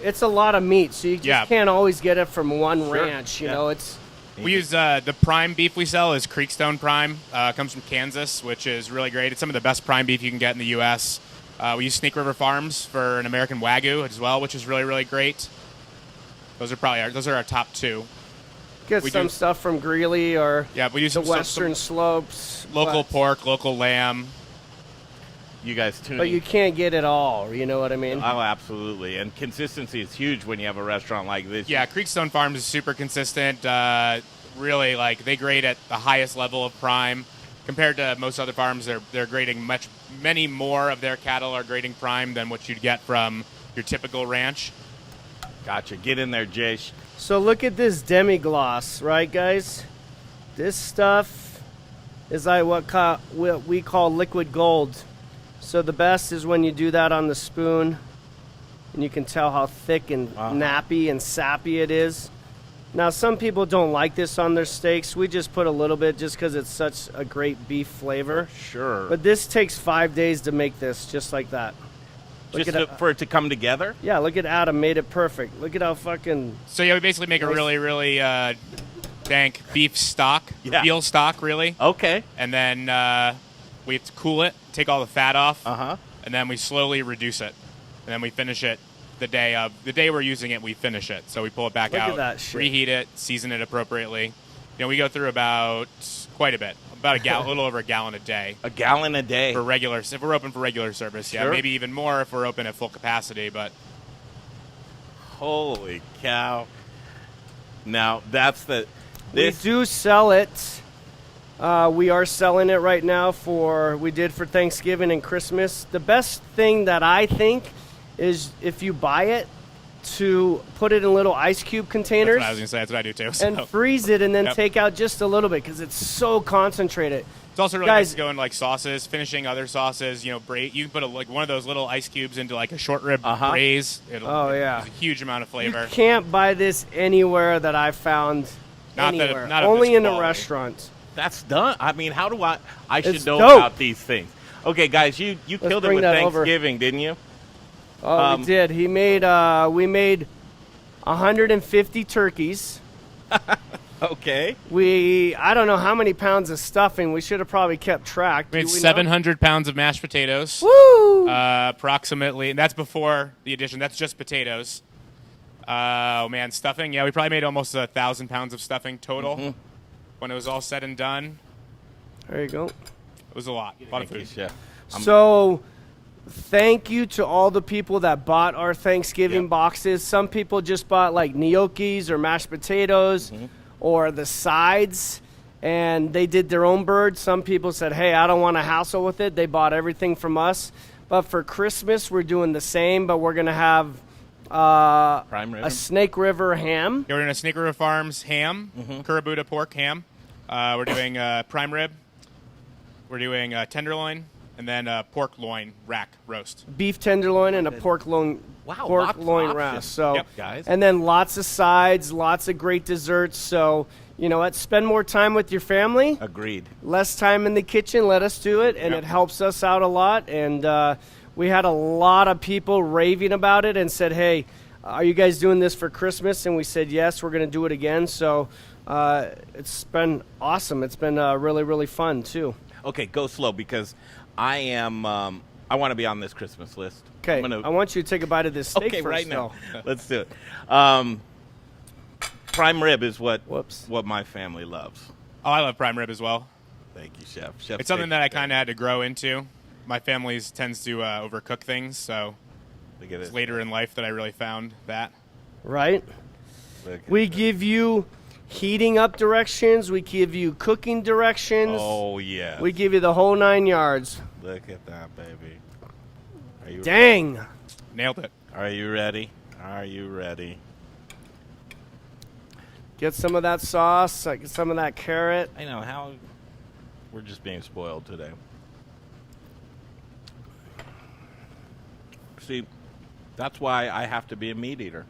[SPEAKER 1] it's a lot of meat, so you just can't always get it from one ranch. It's.
[SPEAKER 10] We use the prime beef we sell is Creekstone Prime. Comes from Kansas, which is really great. It's some of the best prime beef you can get in the U.S. We use Snake River Farms for an American Wagyu as well, which is really, really great. Those are our top two.
[SPEAKER 1] Get some stuff from Greeley or
[SPEAKER 10] we use
[SPEAKER 1] the Western Slopes.
[SPEAKER 10] Local pork, local lamb.
[SPEAKER 2] You guys tune.
[SPEAKER 1] But you can't get it all. You know what I mean?
[SPEAKER 2] Oh, absolutely. And consistency is huge when you have a restaurant like this.
[SPEAKER 10] Yeah, Creekstone Farms is super consistent. Really, they grade at the highest level of prime. Compared to most other farms, they're grading much many more of their cattle are grading prime than what you'd get from your typical ranch.
[SPEAKER 2] Gotcha. Get in there, Jace.
[SPEAKER 1] So look at this demi-gloss, right, guys? This stuff is like what we call liquid gold. So the best is when you do that on the spoon, and you can tell how thick and nappy and sappy it is. Now, some people don't like this on their steaks. We just put a little bit just because it's such a great beef flavor.
[SPEAKER 2] Sure.
[SPEAKER 1] But this takes 5 days to make this, just like that.
[SPEAKER 2] For it to come together?
[SPEAKER 1] Yeah, look at Adam, made it perfect. Look at how fucking...
[SPEAKER 10] So yeah, we basically make a really, really dank beef stock, veal stock, really.
[SPEAKER 2] Okay.
[SPEAKER 10] And then we have to cool it, take all the fat off,
[SPEAKER 2] and
[SPEAKER 10] then we slowly reduce it, and then we finish it the day we're using it. We finish it, so we pull it back
[SPEAKER 1] Look
[SPEAKER 10] out,
[SPEAKER 1] at that shit.
[SPEAKER 10] reheat it, season it appropriately. You know, we go through about quite a bit, about a little over a gallon a day.
[SPEAKER 2] A gallon a day
[SPEAKER 10] for regular. If we're open for regular service, yeah,
[SPEAKER 2] Sure.
[SPEAKER 10] maybe even more if we're open at full capacity. But
[SPEAKER 2] holy cow! Now that's
[SPEAKER 1] We do sell it. We are selling it right now we did for Thanksgiving and Christmas. The best thing that I think is if you buy it, to put it in little ice cube containers.
[SPEAKER 10] That's what I was going to say. That's what I do too. So.
[SPEAKER 1] And freeze it and then
[SPEAKER 10] Yep.
[SPEAKER 1] take out just a little bit because it's so concentrated.
[SPEAKER 10] It's also really
[SPEAKER 1] Guys,
[SPEAKER 10] nice to go in like sauces, finishing other sauces. You know, you can put one of those little ice cubes into like a short rib braise. There's a huge amount of flavor.
[SPEAKER 1] You can't buy this anywhere that I found. Anywhere.
[SPEAKER 2] not of
[SPEAKER 1] Only
[SPEAKER 2] this
[SPEAKER 1] in a
[SPEAKER 2] quality.
[SPEAKER 1] restaurant.
[SPEAKER 2] That's done. I mean, how do I should
[SPEAKER 1] It's
[SPEAKER 2] know
[SPEAKER 1] dope.
[SPEAKER 2] about these things. Okay, guys, you killed it
[SPEAKER 1] bring
[SPEAKER 2] with
[SPEAKER 1] that over.
[SPEAKER 2] Thanksgiving, didn't you?
[SPEAKER 1] Oh, we did. We made 150 turkeys.
[SPEAKER 2] Okay.
[SPEAKER 1] I don't know how many pounds of stuffing. We should have probably kept track.
[SPEAKER 10] We
[SPEAKER 1] Do
[SPEAKER 10] made
[SPEAKER 1] we know?
[SPEAKER 10] 700 pounds of mashed potatoes.
[SPEAKER 1] Woo!
[SPEAKER 10] Approximately, and that's before the addition. That's just potatoes. Oh man, stuffing. Yeah, we probably made almost 1,000 pounds of stuffing total when it was all said and done.
[SPEAKER 1] There you go.
[SPEAKER 10] It was a lot of food.
[SPEAKER 2] Chef.
[SPEAKER 1] So, thank you to all the people that bought our Thanksgiving boxes. Some people just bought like gnocchis or mashed potatoes or the sides, and they did their own bird. Some people said, hey, I don't want to hassle with it. They bought everything from us. But for Christmas, we're doing the same, but we're going to have a Snake River ham.
[SPEAKER 10] Yeah, we're doing a Snake River Farms ham, Kurabuta pork ham. We're doing prime rib. We're doing tenderloin, and then pork loin rack roast.
[SPEAKER 1] Beef tenderloin and a pork loin
[SPEAKER 2] lots of
[SPEAKER 1] loin
[SPEAKER 2] options.
[SPEAKER 1] roast. So,
[SPEAKER 2] Yep, guys.
[SPEAKER 1] And then lots of sides, lots of great desserts. So, you know what? Spend more time with your family.
[SPEAKER 2] Agreed.
[SPEAKER 1] Less time in the kitchen. Let us do it, and it helps us out a lot. And we had a lot of people raving about it and said, hey, are you guys doing this for Christmas? And we said, yes, we're going to do it again. So it's been awesome. It's been really, really fun, too.
[SPEAKER 2] Okay, go slow because I want to be on this Christmas list.
[SPEAKER 1] Okay, I want you to take a bite of this steak
[SPEAKER 2] Okay,
[SPEAKER 1] first,
[SPEAKER 2] right now.
[SPEAKER 1] though.
[SPEAKER 2] Let's do it. Prime rib is what my family loves.
[SPEAKER 10] Oh, I love prime rib as well.
[SPEAKER 2] Thank you, Chef.
[SPEAKER 10] It's something that I kind of had to grow into. My family tends to overcook things, so it's later in life that I really found that.
[SPEAKER 1] Right? We give you heating up directions. We give you cooking directions.
[SPEAKER 2] Oh, yeah.
[SPEAKER 1] We give you the whole 9 yards.
[SPEAKER 2] Look at that, baby. Are you
[SPEAKER 1] Dang.
[SPEAKER 2] Ready?
[SPEAKER 10] Nailed it.
[SPEAKER 2] Are you ready? Are you ready?
[SPEAKER 1] Get some of that sauce, get some of that carrot.
[SPEAKER 2] I know how we're just being spoiled today. See, that's why I have to be a meat eater.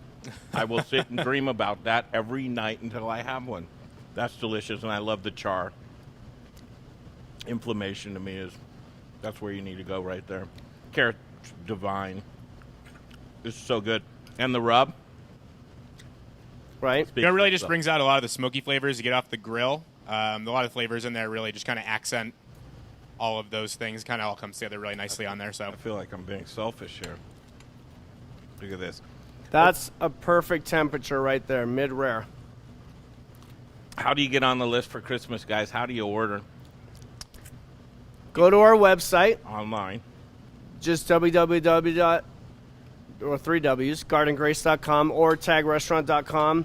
[SPEAKER 2] I will sit and dream about that every night until I have one. That's delicious, and I love the char. Inflammation to me that's where you need to go right there. Carrot's divine. It's so good. And the rub.
[SPEAKER 1] Right.
[SPEAKER 10] It really just brings out a lot of the smoky flavors you get off the grill. A lot of flavors in there really just kind of accent all of those things. Kind of all comes together really nicely on there. So
[SPEAKER 2] I feel like I'm being selfish here. Look at this.
[SPEAKER 1] That's a perfect temperature right there, mid-rare.
[SPEAKER 2] How do you get on the list for Christmas, guys? How do you order?
[SPEAKER 1] Go to our website.
[SPEAKER 2] Online.
[SPEAKER 1] Just www. or 3 W's, gardengrace.com or tagrestaurant.com.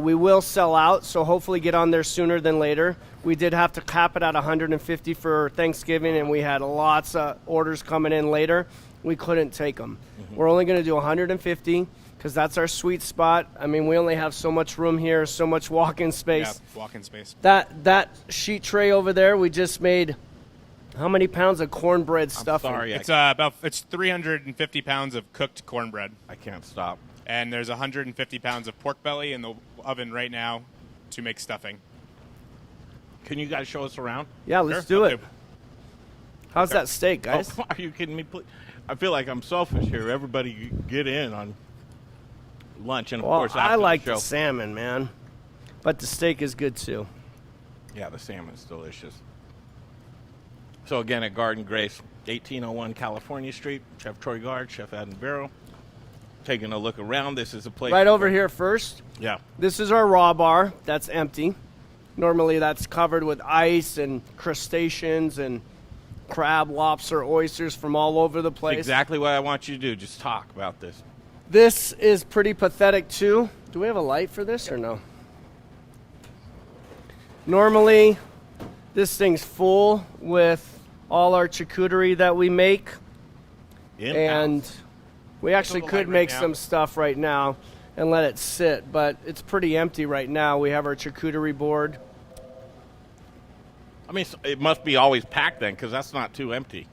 [SPEAKER 1] We will sell out, so hopefully get on there sooner than later. We did have to cap it at 150 for Thanksgiving, and we had lots of orders coming in later. We couldn't take them. We're only going to do 150 because that's our sweet spot. I mean, we only have so much room here, so much walk-in space.
[SPEAKER 10] Yeah, walk-in space.
[SPEAKER 1] That sheet tray over there, we just made how many pounds of cornbread stuffing?
[SPEAKER 2] sorry,
[SPEAKER 10] It's 350 pounds of cooked cornbread.
[SPEAKER 2] I can't stop.
[SPEAKER 10] And there's 150 pounds of pork belly in the oven right now to make stuffing.
[SPEAKER 2] Can you guys show us around?
[SPEAKER 1] Yeah, let's
[SPEAKER 10] Sure,
[SPEAKER 1] do
[SPEAKER 10] love
[SPEAKER 1] it. How's that steak, guys?
[SPEAKER 2] Oh, are you kidding me? Please. I feel like I'm selfish here. Everybody get in on lunch, and of
[SPEAKER 1] Well,
[SPEAKER 2] course,
[SPEAKER 1] I
[SPEAKER 2] after
[SPEAKER 1] like
[SPEAKER 2] the show.
[SPEAKER 1] the salmon, man. But the steak is good, too.
[SPEAKER 2] Yeah, the salmon's delicious. So again, at Garden Grace, 1801 California Street, Chef Troy Gard, Chef Adam Barrow. Taking a look around, this is a place...
[SPEAKER 1] Right over here first.
[SPEAKER 2] Yeah.
[SPEAKER 1] This is our raw bar. That's empty. Normally that's covered with ice and crustaceans and crab, lobster, oysters from all over the place.
[SPEAKER 2] Exactly what I want you to do. Just talk about this.
[SPEAKER 1] This is pretty pathetic, too. Do we have a light for this or no? Normally, this thing's full with all our charcuterie that we make. And we actually
[SPEAKER 2] Put the
[SPEAKER 1] could
[SPEAKER 2] light
[SPEAKER 1] make
[SPEAKER 2] right now.
[SPEAKER 1] some stuff right now and let it sit, but it's pretty empty right now. We have our charcuterie board.
[SPEAKER 2] I mean, it must be always packed then, because that's not too empty.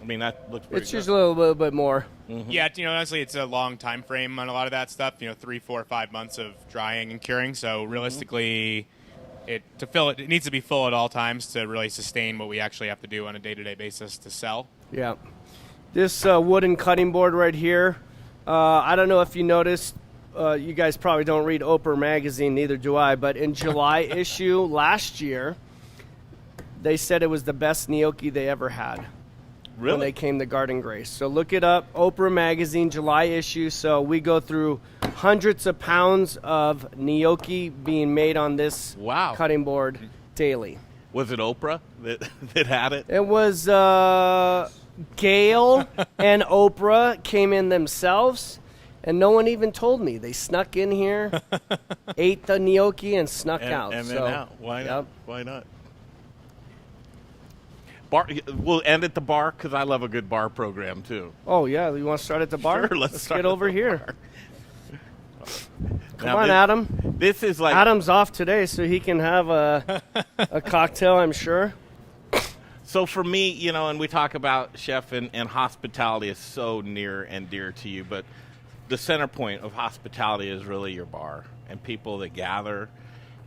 [SPEAKER 2] I mean, that looks pretty
[SPEAKER 1] It's
[SPEAKER 2] good.
[SPEAKER 1] usually a little bit more.
[SPEAKER 10] Yeah, honestly, it's a long time frame on a lot of that stuff. 3, 4, 5 months of drying and curing. So realistically, it needs to be full at all times to really sustain what we actually have to do on a day-to-day basis to sell.
[SPEAKER 1] Yeah. This wooden cutting board right here, I don't know if you noticed, you guys probably don't read Oprah magazine, neither do I, but in July issue last year, they said it was the best gnocchi they ever had. When
[SPEAKER 2] Really?
[SPEAKER 1] they came to Garden Grace. So look it up, Oprah Magazine, July issue. So we go through hundreds of pounds of gnocchi being made on this
[SPEAKER 2] Wow.
[SPEAKER 1] cutting board daily.
[SPEAKER 2] Was it Oprah that had it?
[SPEAKER 1] It was Gail and Oprah came in themselves, and no one even told me. They snuck in here, ate the gnocchi, and snuck out.
[SPEAKER 2] And then
[SPEAKER 1] So,
[SPEAKER 2] out. Why not?
[SPEAKER 1] yep.
[SPEAKER 2] Why not? Bar. We'll end at the bar because I love a good bar program too.
[SPEAKER 1] Oh, yeah, you want to start at the bar?
[SPEAKER 2] Sure, let's start
[SPEAKER 1] get
[SPEAKER 2] at
[SPEAKER 1] over
[SPEAKER 2] the
[SPEAKER 1] here.
[SPEAKER 2] bar.
[SPEAKER 1] Come
[SPEAKER 2] Now,
[SPEAKER 1] on,
[SPEAKER 2] this-
[SPEAKER 1] Adam.
[SPEAKER 2] This is like
[SPEAKER 1] Adam's off today, so he can have a cocktail, I'm sure.
[SPEAKER 2] So for me, and we talk about chef and hospitality is so near and dear to you, but the center point of hospitality is really your bar and people that gather,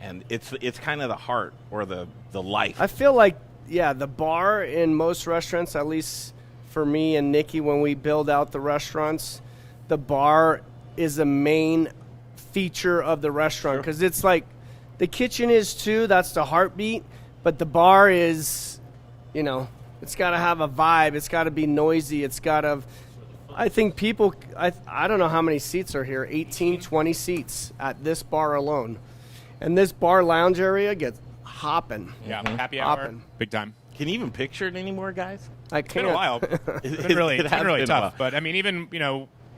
[SPEAKER 2] and it's kind of the heart or the life.
[SPEAKER 1] I feel like, yeah, the bar in most restaurants, at least for me and Nikki, when we build out the restaurants, the bar is a main feature of the restaurant because it's like the kitchen is too. That's the heartbeat, but the bar is, it's got to have a vibe. It's got to be noisy. It's got to. I think people. I don't know how many seats are here. 18, 20 seats at this bar alone, and this bar lounge area gets hopping.
[SPEAKER 10] Yeah, happy hour,
[SPEAKER 1] Hopping.
[SPEAKER 10] big time.
[SPEAKER 2] Can you even picture it anymore, guys?
[SPEAKER 1] I
[SPEAKER 10] It's been
[SPEAKER 1] can't.
[SPEAKER 10] a while. It's been really,
[SPEAKER 2] It has been a
[SPEAKER 10] tough.
[SPEAKER 2] while.
[SPEAKER 10] But I mean, even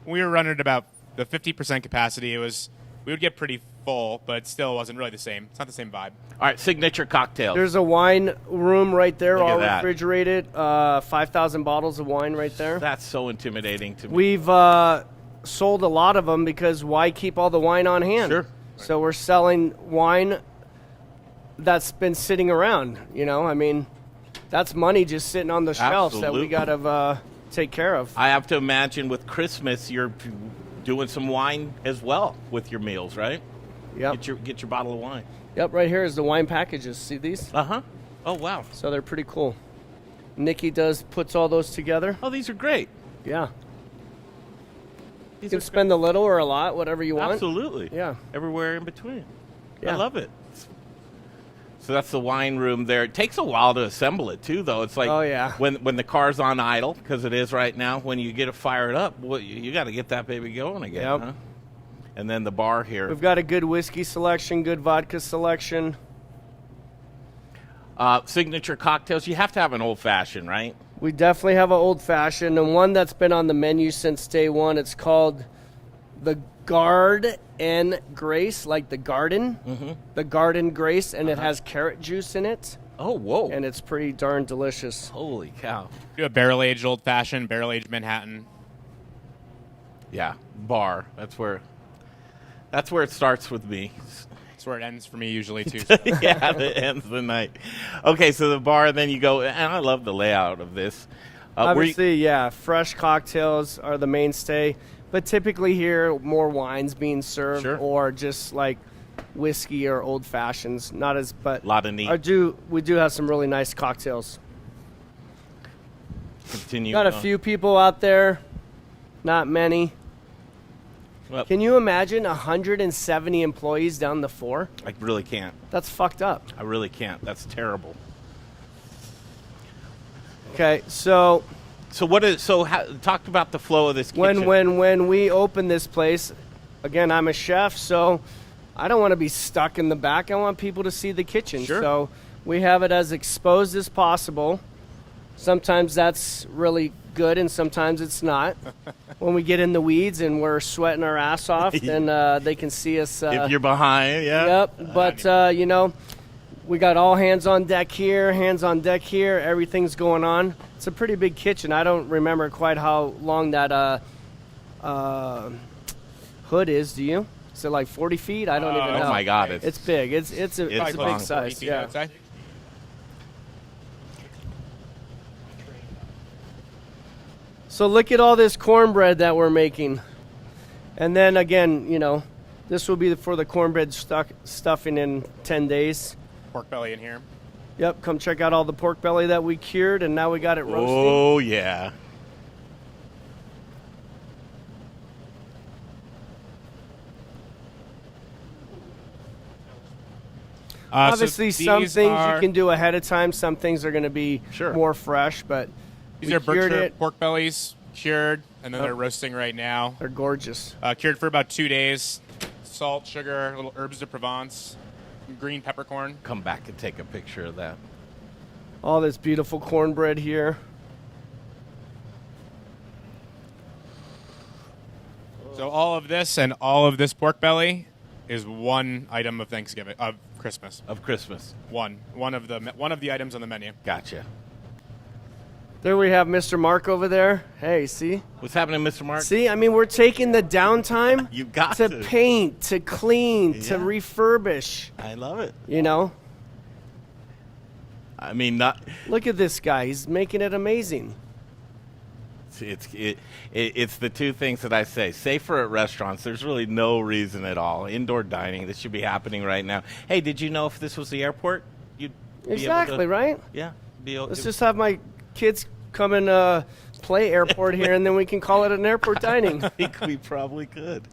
[SPEAKER 10] we were running at about the 50% capacity. We would get pretty full, but still wasn't really the same. It's not the same vibe.
[SPEAKER 2] All right, signature cocktails.
[SPEAKER 1] There's a wine room right there,
[SPEAKER 2] Look at
[SPEAKER 1] all
[SPEAKER 2] that.
[SPEAKER 1] refrigerated. 5,000 bottles of wine right there.
[SPEAKER 2] That's so intimidating to me.
[SPEAKER 1] We've sold a lot of them because why keep all the wine on hand?
[SPEAKER 2] Sure.
[SPEAKER 1] So we're selling wine that's been sitting around. I mean, that's money just sitting on the shelves that we
[SPEAKER 2] Absolutely.
[SPEAKER 1] got to take care of.
[SPEAKER 2] I have to imagine with Christmas you're doing some wine as well with your meals, right?
[SPEAKER 1] Yep.
[SPEAKER 2] Get your bottle of wine.
[SPEAKER 1] Yep. Right here is the wine packages. See these?
[SPEAKER 2] Uh-huh. Oh, wow.
[SPEAKER 1] So they're pretty cool. Nikki puts all those together.
[SPEAKER 2] Oh, these are great.
[SPEAKER 1] Yeah. You
[SPEAKER 2] These
[SPEAKER 1] can
[SPEAKER 2] are
[SPEAKER 1] spend a little or a lot, whatever you want.
[SPEAKER 2] Absolutely.
[SPEAKER 1] Yeah.
[SPEAKER 2] Everywhere in between. I
[SPEAKER 1] Yeah.
[SPEAKER 2] love it. So that's the wine room there. It takes a while to assemble it too, though. It's like
[SPEAKER 1] Oh, yeah.
[SPEAKER 2] when the car's on idle, because it is right now. When you get it fired up, well, you got to get that baby going again.
[SPEAKER 1] Yep.
[SPEAKER 2] Huh? And then the bar here.
[SPEAKER 1] We've got a good whiskey selection, good vodka selection.
[SPEAKER 2] Signature cocktails. You have to have an old fashioned, right?
[SPEAKER 1] We definitely have an old fashioned, and one that's been on the menu since day one. It's called the Guard and Grace, like the garden. The Garden Grace, and it has carrot juice in it.
[SPEAKER 2] Oh, whoa.
[SPEAKER 1] And it's pretty darn delicious.
[SPEAKER 2] Holy cow.
[SPEAKER 10] Do a barrel-aged old-fashioned, barrel-aged Manhattan.
[SPEAKER 2] Yeah, bar. That's where it starts with me.
[SPEAKER 10] That's where it ends for me usually, too. So.
[SPEAKER 2] Yeah, it ends the night. Okay, so the bar, then you go, and I love the layout of this.
[SPEAKER 1] Obviously, yeah, fresh cocktails are the mainstay, but typically here, more wines being served, or just like whiskey or old fashions. Not as, but
[SPEAKER 2] a lot of neat.
[SPEAKER 1] We do have some really nice cocktails.
[SPEAKER 2] Continue.
[SPEAKER 1] Got a few people out there, not many.
[SPEAKER 2] Well,
[SPEAKER 1] can you imagine 170 employees down the floor?
[SPEAKER 2] I really can't.
[SPEAKER 1] That's fucked up.
[SPEAKER 2] I really can't. That's terrible.
[SPEAKER 1] Okay, so
[SPEAKER 2] talk about the flow of this kitchen.
[SPEAKER 1] When we open this place, again, I'm a chef, so I don't want to be stuck in the back. I want people to see the kitchen.
[SPEAKER 2] Sure.
[SPEAKER 1] So we have it as exposed as possible. Sometimes that's really good, and sometimes it's not. When we get in the weeds and we're sweating our ass off, then they can see us.
[SPEAKER 2] If you're behind, yeah.
[SPEAKER 1] Yep, but, we got all hands on deck here, hands on deck here. Everything's going on. It's a pretty big kitchen. I don't remember quite how long that hood is. Do you? Is it like 40 feet? I don't even know.
[SPEAKER 2] Oh my God,
[SPEAKER 1] it's big. It's a big size. Yeah. So look at all this cornbread that we're making, and then again, this will be for the cornbread stuffing in 10 days.
[SPEAKER 10] Pork belly in here.
[SPEAKER 1] Yep, come check out all the pork belly that we cured, and now we got it roasting.
[SPEAKER 2] Oh, yeah.
[SPEAKER 1] Obviously, some things you can do ahead of time. Some things are going to be more fresh, but
[SPEAKER 10] these are Berkshire pork bellies, cured, and then they're roasting right now.
[SPEAKER 1] They're gorgeous.
[SPEAKER 10] Cured for about 2 days. Salt, sugar, little herbs de Provence, green peppercorn.
[SPEAKER 2] Come back and take a picture of that.
[SPEAKER 1] All this beautiful cornbread here.
[SPEAKER 10] So all of this and all of this pork belly is one item of Thanksgiving, of Christmas.
[SPEAKER 2] Of Christmas.
[SPEAKER 10] One of the items on the menu.
[SPEAKER 2] Gotcha.
[SPEAKER 1] There we have Mr. Mark over there. Hey, see?
[SPEAKER 2] What's happening, Mr. Mark?
[SPEAKER 1] See, I mean, we're taking the downtime
[SPEAKER 2] you got
[SPEAKER 1] to paint, to clean, to
[SPEAKER 2] Yeah.
[SPEAKER 1] refurbish.
[SPEAKER 2] I love it. I mean,
[SPEAKER 1] Look at this guy. He's making it amazing.
[SPEAKER 2] It's the two things that I say. Safer at restaurants. There's really no reason at all. Indoor dining. This should be happening right now. Hey, did you know if this was the airport, you'd be
[SPEAKER 1] Exactly,
[SPEAKER 2] able to,
[SPEAKER 1] right?
[SPEAKER 2] Yeah.
[SPEAKER 1] Let's just have my kids come and play airport here, and then we can call it an airport dining.
[SPEAKER 2] I think we probably could.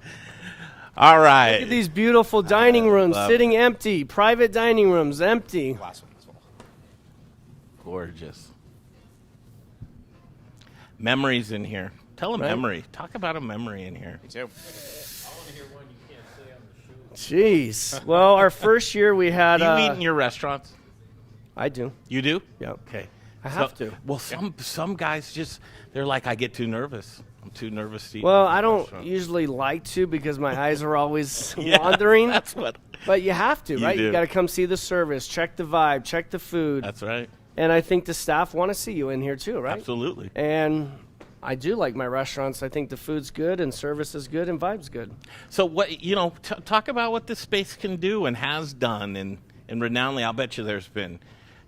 [SPEAKER 2] All right.
[SPEAKER 1] Look at these beautiful dining rooms sitting empty. Private dining rooms empty.
[SPEAKER 10] Last one as well.
[SPEAKER 2] Gorgeous. Memories in here. Tell a memory. Talk about a memory in here.
[SPEAKER 10] Me too.
[SPEAKER 1] Jeez. Well, our first year we had.
[SPEAKER 2] Do you eat in your restaurants?
[SPEAKER 1] I do.
[SPEAKER 2] You do?
[SPEAKER 1] Yeah.
[SPEAKER 2] Okay.
[SPEAKER 1] I have to.
[SPEAKER 2] Well, some guys they're like, I get too nervous. I'm too nervous to eat.
[SPEAKER 1] Well, I don't usually like to because my eyes are always wandering.
[SPEAKER 2] That's what.
[SPEAKER 1] But you have to, right?
[SPEAKER 2] do.
[SPEAKER 1] You got to come see the service, check the vibe, check the food.
[SPEAKER 2] That's right.
[SPEAKER 1] And I think the staff want to see you in here too, right?
[SPEAKER 2] Absolutely.
[SPEAKER 1] And I do like my restaurants. I think the food's good and service is good and vibe's good.
[SPEAKER 2] So what talk about what this space can do and has done, and renownedly, I'll bet you there's been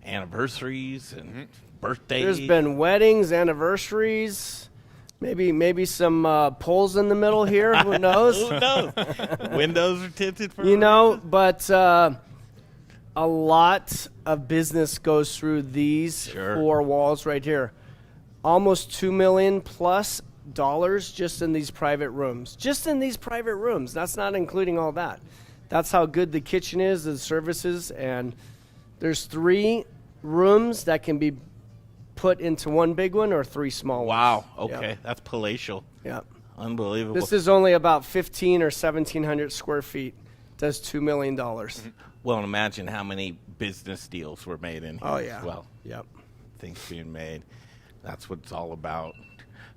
[SPEAKER 2] anniversaries and birthdays.
[SPEAKER 1] There's been weddings, anniversaries, maybe some poles in the middle here. Who knows?
[SPEAKER 2] Who knows? Windows are tinted for
[SPEAKER 1] but a lot of business goes through these four walls right here. Almost $2 million plus just in these private rooms. Just in these private rooms. That's not including all that. That's how good the kitchen is, the services, and there's 3 rooms that can be put into one big one or 3 small ones.
[SPEAKER 2] Wow. Okay.
[SPEAKER 1] Yep.
[SPEAKER 2] That's palatial.
[SPEAKER 1] Yep.
[SPEAKER 2] Unbelievable.
[SPEAKER 1] This is only about 1,500 or 1,700 square feet. Does $2 million.
[SPEAKER 2] Well, and imagine how many business deals were made in here.
[SPEAKER 1] Oh, yeah.
[SPEAKER 2] As well.
[SPEAKER 1] Yep.
[SPEAKER 2] Things being made. That's what it's all about.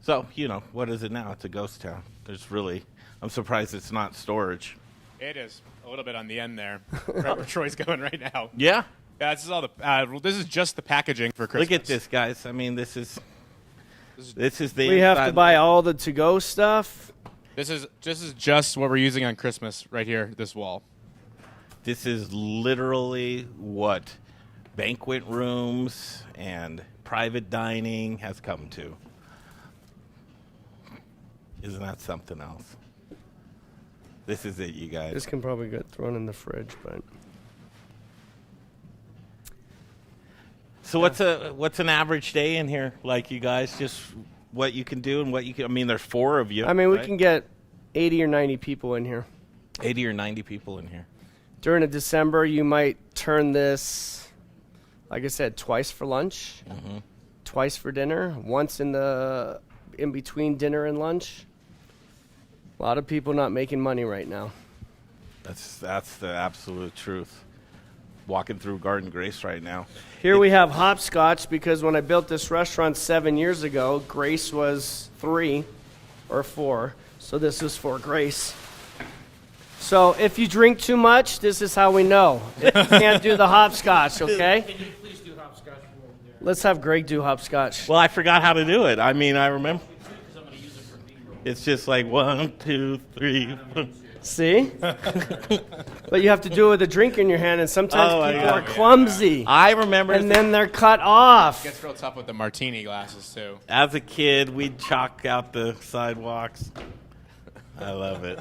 [SPEAKER 2] So, what is it now? It's a ghost town. There's really I'm surprised it's not storage.
[SPEAKER 10] It is a little bit on the end there, right where Troy's going right now.
[SPEAKER 2] Yeah.
[SPEAKER 10] Yeah, this is all the. This is just the packaging for Christmas.
[SPEAKER 2] Look at this, guys. I mean, this is the.
[SPEAKER 1] We have to
[SPEAKER 2] inside.
[SPEAKER 1] buy all the to-go stuff.
[SPEAKER 10] This is just what we're using on Christmas right here. This wall.
[SPEAKER 2] This is literally what banquet rooms and private dining has come to. Isn't that something else? This is it, you guys.
[SPEAKER 1] This can probably get thrown in the fridge, but
[SPEAKER 2] So what's an average day in here like, you guys? Just what you can do and what you can. I mean, there's 4 of you.
[SPEAKER 1] I mean, we
[SPEAKER 2] right?
[SPEAKER 1] can get 80 or 90 people in here.
[SPEAKER 2] 80 or 90 people in here.
[SPEAKER 1] During a December, you might turn this, like I said, twice for lunch, twice for dinner, once in between dinner and lunch. A lot of people not making money right now.
[SPEAKER 2] That's the absolute truth. Walking through Garden Grace right now.
[SPEAKER 1] Here we have hopscotch because when I built this restaurant 7 years ago, Grace was 3 or 4. So this is for Grace. So if you drink too much, this is how we know. You can't do the hopscotch, okay?
[SPEAKER 9] Can you please do hopscotch for over there?
[SPEAKER 1] Let's have Greg do hopscotch.
[SPEAKER 2] Well, I forgot how to do it. I mean, I remember.
[SPEAKER 9] Because I'm going to use it for B-roll.
[SPEAKER 2] It's just like 1, 2, 3.
[SPEAKER 1] See? But you have to do it with a drink in your hand, and sometimes
[SPEAKER 2] Oh,
[SPEAKER 1] people
[SPEAKER 2] yeah.
[SPEAKER 1] are clumsy.
[SPEAKER 2] I remember
[SPEAKER 1] And then they're cut off.
[SPEAKER 10] Gets real tough with the martini glasses too.
[SPEAKER 2] as a kid, we'd chalk out the sidewalks. I love it.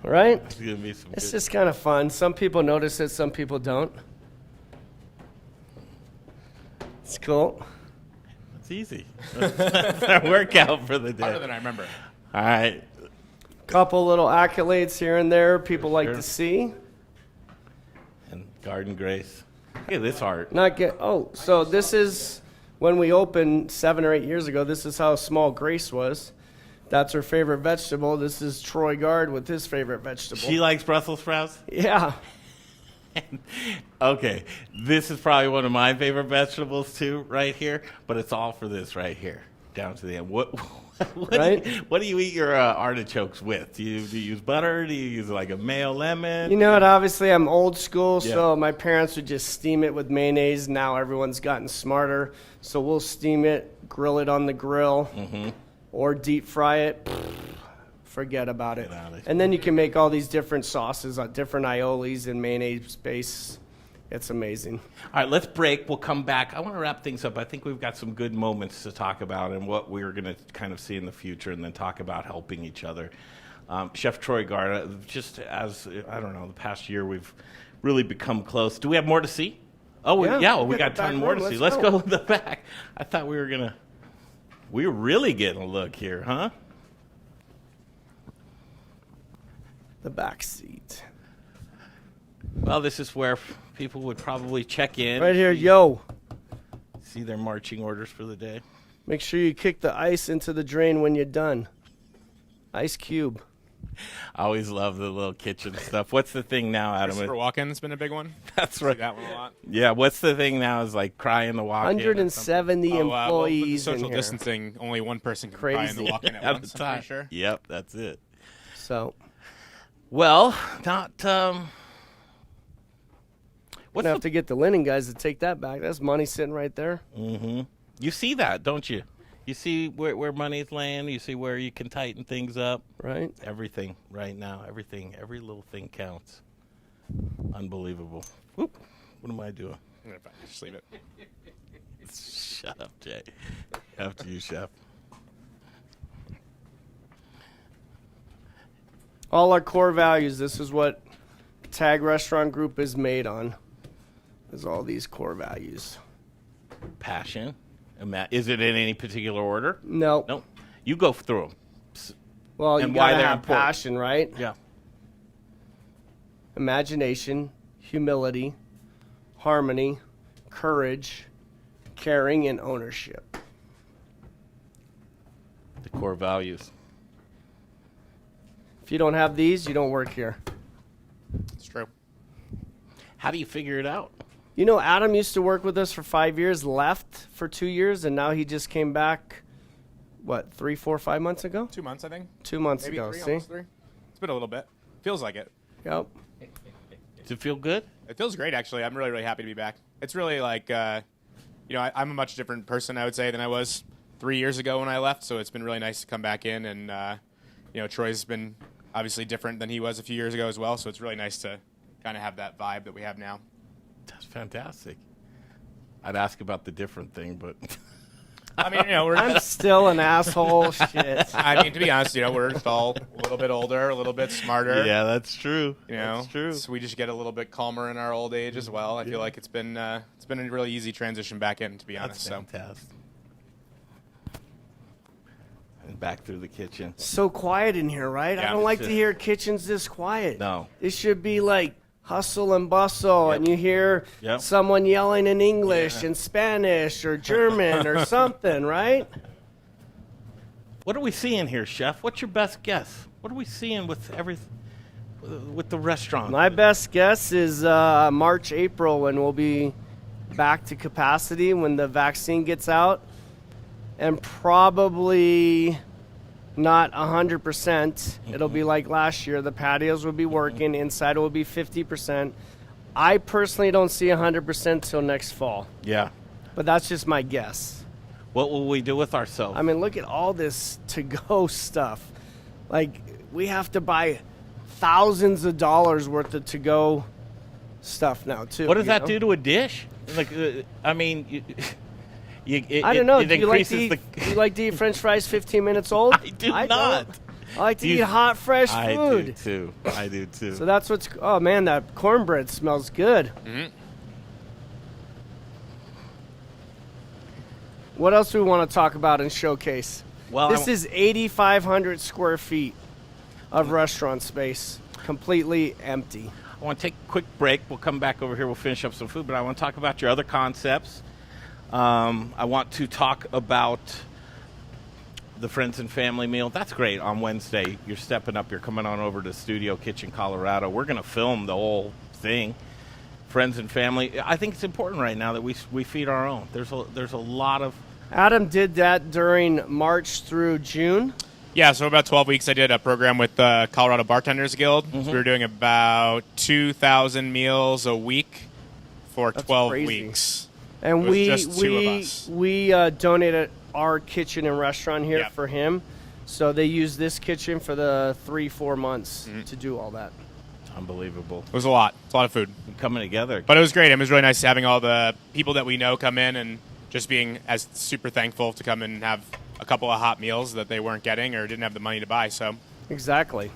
[SPEAKER 1] Right?
[SPEAKER 2] It's gonna be some
[SPEAKER 1] It's
[SPEAKER 2] good.
[SPEAKER 1] just kind of fun. Some people notice it, some people don't. It's cool.
[SPEAKER 2] It's easy. That's our workout for the
[SPEAKER 10] Harder
[SPEAKER 2] day.
[SPEAKER 10] than I remember.
[SPEAKER 2] All right.
[SPEAKER 1] Couple little accolades here and there people like
[SPEAKER 2] Sure.
[SPEAKER 1] to see.
[SPEAKER 2] And Garden Grace. Look at this art.
[SPEAKER 1] So this is when we opened 7 or 8 years ago. This is how small Grace was. That's her favorite vegetable. This is Troy Guard with his favorite vegetable.
[SPEAKER 2] She likes Brussels sprouts?
[SPEAKER 1] Yeah.
[SPEAKER 2] Okay. This is probably one of my favorite vegetables too, right here. But it's all for this right here, down to the end. What
[SPEAKER 1] Right?
[SPEAKER 2] What do you eat your artichokes with? Do you use butter? Do you use like a mayo lemon?
[SPEAKER 1] You know what? Obviously, I'm old school,
[SPEAKER 2] Yeah.
[SPEAKER 1] so my parents would just steam it with mayonnaise. Now everyone's gotten smarter, so we'll steam it, grill it on the grill, or deep fry it. Forget about it.
[SPEAKER 2] Get out of here.
[SPEAKER 1] And then you can make all these different sauces, different aiolis and mayonnaise base. It's amazing.
[SPEAKER 2] All right, let's break. We'll come back. I want to wrap things up. I think we've got some good moments to talk about and what we're going to kind of see in the future, and then talk about helping each other. Chef Troy Garda, just as, I don't know, the past year we've really become close. Do we have more to see? Oh,
[SPEAKER 1] Yeah,
[SPEAKER 2] we
[SPEAKER 1] we
[SPEAKER 2] got a
[SPEAKER 1] got the
[SPEAKER 2] ton
[SPEAKER 1] back
[SPEAKER 2] more
[SPEAKER 1] room.
[SPEAKER 2] to see.
[SPEAKER 1] Let's
[SPEAKER 2] Let's
[SPEAKER 1] go.
[SPEAKER 2] go in the back. I thought we were really getting a look here, huh?
[SPEAKER 1] The back seat.
[SPEAKER 2] Well, this is where people would probably check in.
[SPEAKER 1] Right here, yo.
[SPEAKER 2] See their marching orders for the day.
[SPEAKER 1] Make sure you kick the ice into the drain when you're done. Ice cube.
[SPEAKER 2] I always love the little kitchen stuff. What's the thing now, Adam?
[SPEAKER 10] Christopher Walken's been a big one.
[SPEAKER 2] That's
[SPEAKER 10] See
[SPEAKER 2] right.
[SPEAKER 10] that one a lot.
[SPEAKER 2] Yeah, what's the thing now is like cry in the walk-in.
[SPEAKER 1] 170
[SPEAKER 10] Well, with
[SPEAKER 1] employees
[SPEAKER 10] the
[SPEAKER 1] in
[SPEAKER 10] social
[SPEAKER 1] here.
[SPEAKER 10] distancing, only one person can cry in the
[SPEAKER 1] Crazy.
[SPEAKER 10] walk-in at
[SPEAKER 2] At
[SPEAKER 10] once.
[SPEAKER 2] a
[SPEAKER 10] I'm
[SPEAKER 2] time.
[SPEAKER 10] pretty sure.
[SPEAKER 2] Yep, that's it.
[SPEAKER 1] So,
[SPEAKER 2] Well, not.
[SPEAKER 1] we're
[SPEAKER 2] What's
[SPEAKER 1] going to have to get the linen guys to take that back. That's money sitting right there.
[SPEAKER 2] You see that, don't you? You see where money's laying. You see where you can tighten things up.
[SPEAKER 1] Right?
[SPEAKER 2] Everything right now. Everything. Every little thing counts. Unbelievable. Whoop. What am I doing?
[SPEAKER 10] Just leave it.
[SPEAKER 2] Shut up, Jay. After you, Chef.
[SPEAKER 1] All our core values. This is what Tag Restaurant Group is made on. Is all these core values.
[SPEAKER 2] Passion. Is it in any particular order?
[SPEAKER 1] No.
[SPEAKER 2] Nope. You go through them.
[SPEAKER 1] Well, you
[SPEAKER 2] And why
[SPEAKER 1] gotta
[SPEAKER 2] they're
[SPEAKER 1] have
[SPEAKER 2] important.
[SPEAKER 1] passion, right?
[SPEAKER 2] Yeah.
[SPEAKER 1] Imagination, humility, harmony, courage, caring, and ownership.
[SPEAKER 2] The core values.
[SPEAKER 1] If you don't have these, you don't work here.
[SPEAKER 10] It's true.
[SPEAKER 2] How do you figure it out?
[SPEAKER 1] You know, Adam used to work with us for 5 years, left for 2 years, and now he just came back what, 3, 4, 5 months ago?
[SPEAKER 10] 2 months, I think.
[SPEAKER 1] 2 months
[SPEAKER 10] Maybe
[SPEAKER 1] ago.
[SPEAKER 10] three,
[SPEAKER 1] See?
[SPEAKER 10] almost 3. It's been a little bit. Feels like it.
[SPEAKER 1] Yep.
[SPEAKER 2] Does it feel good?
[SPEAKER 10] It feels great, actually. I'm really, really happy to be back. It's really like, you know, I'm a much different person, I would say, than I was 3 years ago when I left. So it's been really nice to come back in. And, you know, Troy's been obviously different than he was a few years ago as well. So it's really nice to kind of have that vibe that we have now.
[SPEAKER 2] That's fantastic. I'd ask about the different thing, but
[SPEAKER 10] I mean, you know,
[SPEAKER 1] I'm still an asshole. Shit.
[SPEAKER 10] I mean, to be honest, you know, we're all a little bit older, a little bit smarter.
[SPEAKER 2] yeah, that's true.
[SPEAKER 10] You know,
[SPEAKER 2] that's true.
[SPEAKER 10] So we just get a little bit calmer in our old age as well. I feel like it's been a really easy transition back in, to be honest.
[SPEAKER 2] That's fantastic. And back through the kitchen.
[SPEAKER 1] So quiet in here, right? I
[SPEAKER 10] Yeah,
[SPEAKER 1] don't like
[SPEAKER 2] it's
[SPEAKER 1] to hear kitchens this quiet.
[SPEAKER 2] No.
[SPEAKER 1] It should be like hustle and bustle,
[SPEAKER 2] Yep.
[SPEAKER 1] and you hear
[SPEAKER 2] Yep.
[SPEAKER 1] someone yelling in English and Spanish or German or something, right?
[SPEAKER 2] What are we seeing here, Chef? What's your best guess? What are we seeing with with the restaurant?
[SPEAKER 1] My best guess is March, April, when we'll be back to capacity when the vaccine gets out, and probably not 100%. It'll be like last year. The patios will be working. Inside will be 50%. I personally don't see 100% till next fall,
[SPEAKER 2] Yeah.
[SPEAKER 1] but that's just my guess.
[SPEAKER 2] What will we do with ourselves?
[SPEAKER 1] I mean, look at all this to-go stuff. Like, we have to buy thousands of dollars worth of to-go stuff now, too.
[SPEAKER 2] what does
[SPEAKER 1] you
[SPEAKER 2] that
[SPEAKER 1] know?
[SPEAKER 2] do to a dish? Like, I mean,
[SPEAKER 1] I don't know.
[SPEAKER 2] It
[SPEAKER 1] Do you like
[SPEAKER 2] increases
[SPEAKER 1] do you like to eat French fries 15 minutes old?
[SPEAKER 2] I do not.
[SPEAKER 1] don't. I like to
[SPEAKER 2] Do you-
[SPEAKER 1] eat hot, fresh
[SPEAKER 2] I
[SPEAKER 1] food.
[SPEAKER 2] do too. I do too.
[SPEAKER 1] So that's what's. Oh man, that cornbread smells good.
[SPEAKER 2] Mm-hmm.
[SPEAKER 1] What else do we want to talk about and showcase?
[SPEAKER 2] Well,
[SPEAKER 1] This is 8,500 square feet of restaurant space, completely empty.
[SPEAKER 2] I want to take a quick break. We'll come back over here. We'll finish up some food, but I want to talk about your other concepts. I want to talk about the Friends and Family Meal. That's great. On Wednesday, you're stepping up. You're coming on over to Studio Kitchen, Colorado. We're going to film the whole thing. Friends and Family. I think it's important right now that we feed our own. There's a lot of.
[SPEAKER 1] Adam did that during March through June.
[SPEAKER 10] Yeah, so about 12 weeks I did a program with the Colorado Bartenders Guild.
[SPEAKER 1] Mm-hmm.
[SPEAKER 10] So we were doing about 2,000 meals a week for 12
[SPEAKER 1] crazy.
[SPEAKER 10] weeks.
[SPEAKER 1] And
[SPEAKER 10] It was just two of us.
[SPEAKER 1] we donated our kitchen and restaurant here
[SPEAKER 10] Yep.
[SPEAKER 1] for him. So they used this kitchen for the 3-4 months
[SPEAKER 10] Mm-hmm.
[SPEAKER 1] to do all that.
[SPEAKER 2] Unbelievable.
[SPEAKER 10] It was a lot. It's a lot of food.
[SPEAKER 2] Coming together.
[SPEAKER 10] But it was great. It was really nice having all the people that we know come in and just being as super thankful to come in and have a couple of hot meals that they weren't getting or didn't have the money to buy. So
[SPEAKER 1] Exactly.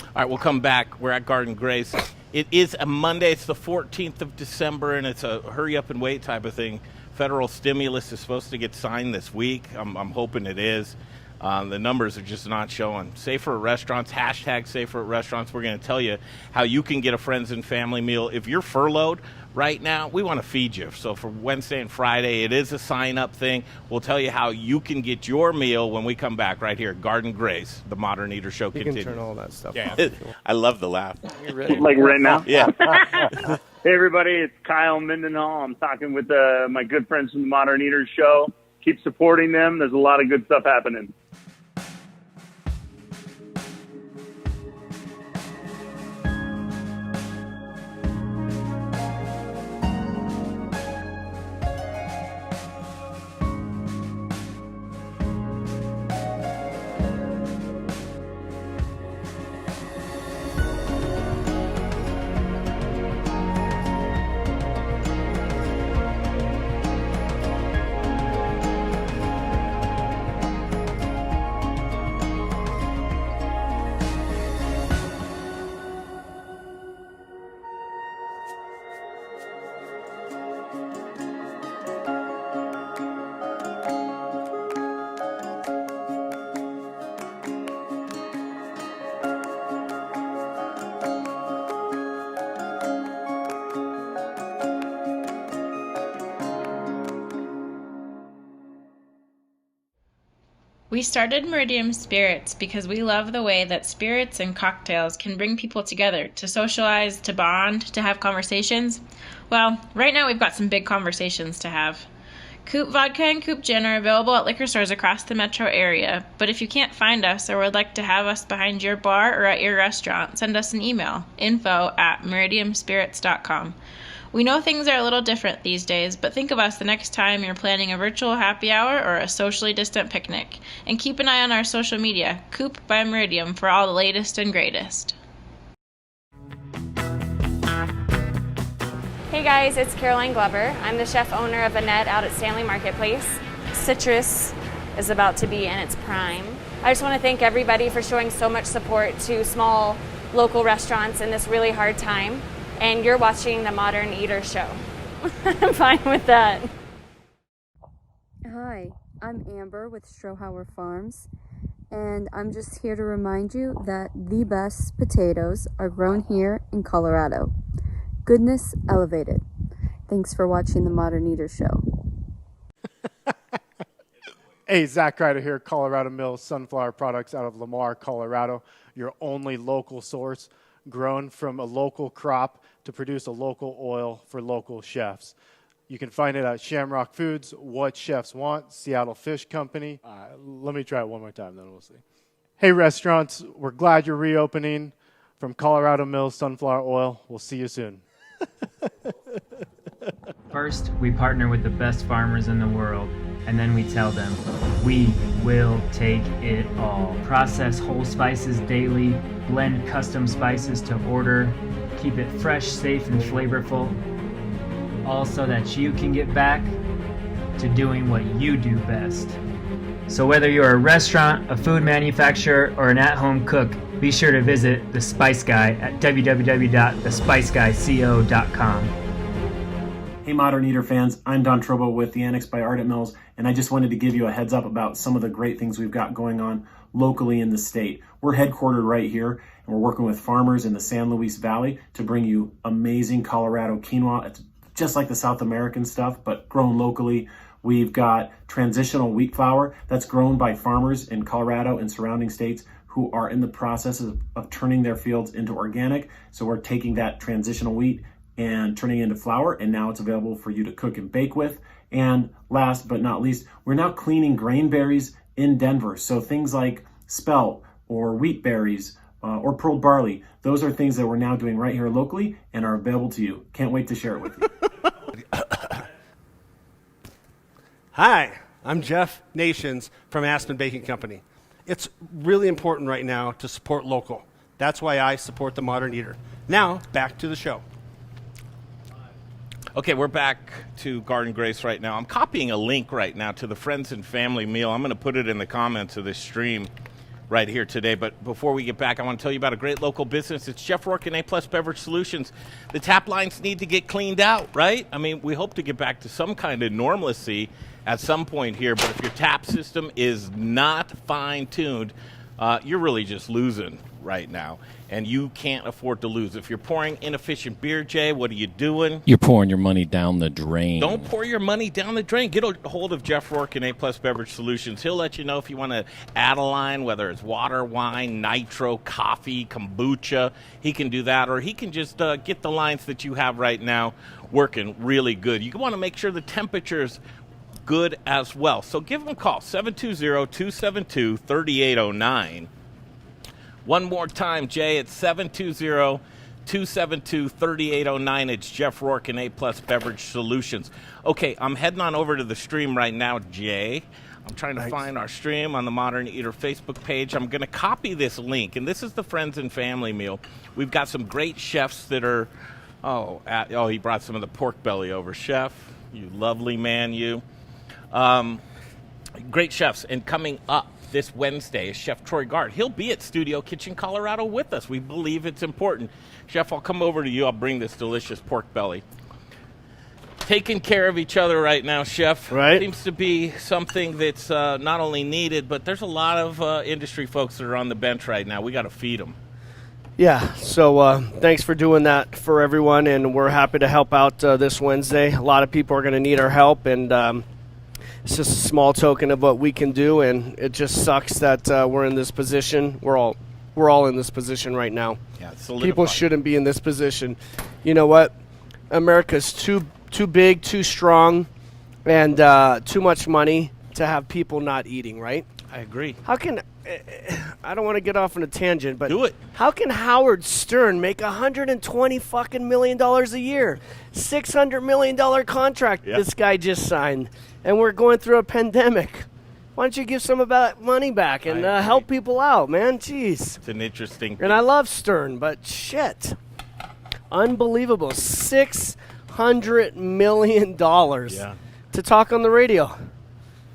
[SPEAKER 2] All right, we'll come back. We're at Garden Grace. It is a Monday. It's the 14th of December, and it's a hurry up and wait type of thing. Federal stimulus is supposed to get signed this week. I'm hoping it is. The numbers are just not showing. Safer at Restaurants, hashtag Safer at Restaurants. We're going to tell you how you can get a Friends and Family meal. If you're furloughed right now, we want to feed you. So for Wednesday and Friday, it is a sign-up thing. We'll tell you how you can get your meal when we come back right here at Garden Grace. The Modern Eater Show
[SPEAKER 1] You
[SPEAKER 2] continues.
[SPEAKER 1] can turn all that stuff
[SPEAKER 10] Yeah.
[SPEAKER 1] off.
[SPEAKER 2] I love the laugh.
[SPEAKER 11] Like right now?
[SPEAKER 2] Yeah.
[SPEAKER 11] Hey, everybody, it's Kyle Mendenhall. I'm talking with my good friends from the Modern Eaters Show. Keep supporting them. There's a lot of good stuff happening.
[SPEAKER 12] We started Meridian Spirits because we love the way that spirits and cocktails can bring people together to socialize, to bond, to have conversations. Well, right now we've got some big conversations to have. Coop Vodka and Coop Gin are available at liquor stores across the metro area, but if you can't find us or would like to have us behind your bar or at your restaurant, send us an email, info@meridiumspirits.com. We know things are a little different these days, but think of us the next time you're planning a virtual happy hour or a socially distant picnic. And keep an eye on our social media, Coop by Meridium, for all the latest and greatest.
[SPEAKER 13] Hey guys, it's Caroline Glover. I'm the chef owner of Annette out at Stanley Marketplace. Citrus is about to be in its prime. I just want to thank everybody for showing so much support to small local restaurants in this really hard time. And you're watching the Modern Eater Show. I'm fine with that.
[SPEAKER 14] Hi, I'm Amber with Strohauer Farms, and I'm just here to remind you that the best potatoes are grown here in Colorado. Goodness elevated. Thanks for watching the Modern Eater Show.
[SPEAKER 15] Hey, Zach Ryder here, Colorado Mills Sunflower Products out of Lamar, Colorado. Your only local source, grown from a local crop to produce a local oil for local chefs. You can find it at Shamrock Foods, What Chefs Want, Seattle Fish Company. Let me try it one more time, then we'll see. Hey, restaurants, we're glad you're reopening. From Colorado Mills Sunflower Oil, we'll see you soon.
[SPEAKER 16] First, we partner with the best farmers in the world, and then we tell them, we will take it all. Process whole spices daily, blend custom spices to order, keep it fresh, safe, and flavorful, all so that you can get back to doing what you do best. So whether you're a restaurant, a food manufacturer, or an at-home cook, be sure to visit The Spice Guy at www.thespiceguyco.com.
[SPEAKER 17] Hey Modern Eater fans, I'm Don Trobo with the Annex by Ardent Mills, and I just wanted to give you a heads up about some of the great things we've got going on locally in the state. We're headquartered right here, and we're working with farmers in the San Luis Valley to bring you amazing Colorado quinoa. It's just like the South American stuff, but grown locally. We've got transitional wheat flour that's grown by farmers in Colorado and surrounding states who are in the process of turning their fields into organic. So we're taking that transitional wheat and turning it into flour, and now it's available for you to cook and bake with. And last but not least, we're now cleaning grain berries in Denver. So things like spelt or wheat berries or pearl barley, those are things that we're now doing right here locally and are available to you. Can't wait to share it with you.
[SPEAKER 18] Hi, I'm Jeff Nations from Aspen Baking Company. It's really important right now to support local. That's why I support the Modern Eater. Now, back to the show.
[SPEAKER 2] Okay, we're back to Garden Grace right now. I'm copying a link right now to the Friends and Family meal. I'm going to put it in the comments of this stream right here today. But before we get back, I want to tell you about a great local business. It's Chef Rourke and A-Plus Beverage Solutions. The tap lines need to get cleaned out, right? I mean, we hope to get back to some kind of normalcy at some point here, but if your tap system is not fine-tuned, you're really just losing right now, and you can't afford to lose. If you're pouring inefficient beer, Jay, what are you doing?
[SPEAKER 3] You're pouring your money down the drain.
[SPEAKER 2] Don't pour your money down the drain. Get a hold of Jeff Rourke and A-Plus Beverage Solutions. He'll let you know if you want to add a line, whether it's water, wine, nitro, coffee, kombucha. He can do that, or he can just get the lines that you have right now working really good. You want to make sure the temperature's good as well. So give them a call, 720-272-3809. One more time, Jay, it's 720-272-3809. It's Jeff Rourke and A-Plus Beverage Solutions. Okay, I'm heading on over to the stream right now, Jay. I'm trying to find our stream on the Modern Eater Facebook page. I'm going to copy this link, and this is the Friends and Family meal. We've got some great chefs that are, he brought some of the pork belly over. Chef, you lovely man, you. Great chefs, and coming up this Wednesday is Chef Troy Gard. He'll be at Studio Kitchen Colorado with us. We believe it's important. Chef, I'll come over to you. I'll bring this delicious pork belly. Taking care of each other right now, Chef.
[SPEAKER 1] Right.
[SPEAKER 2] Seems to be something that's not only needed, but there's a lot of industry folks that are on the bench right now. We got to feed them.
[SPEAKER 1] Yeah, so thanks for doing that for everyone, and we're happy to help out this Wednesday. A lot of people are going to need our help, and it's just a small token of what we can do, and it just sucks that we're in this position. We're all in this position right now.
[SPEAKER 2] Yeah,
[SPEAKER 1] people shouldn't be in this position. You know what? America's too big, too strong. and too much money to have people not eating, right?
[SPEAKER 2] I agree.
[SPEAKER 1] How can I don't want to get off on a tangent, but
[SPEAKER 2] do it.
[SPEAKER 1] How can Howard Stern make $120 million a year, $600 million contract this guy just signed, and we're going through a pandemic? Why don't you give some of that money back and help people out, man? Jeez.
[SPEAKER 2] It's an interesting thing.
[SPEAKER 1] And I love Stern, but shit, unbelievable, $600 million to talk on the radio.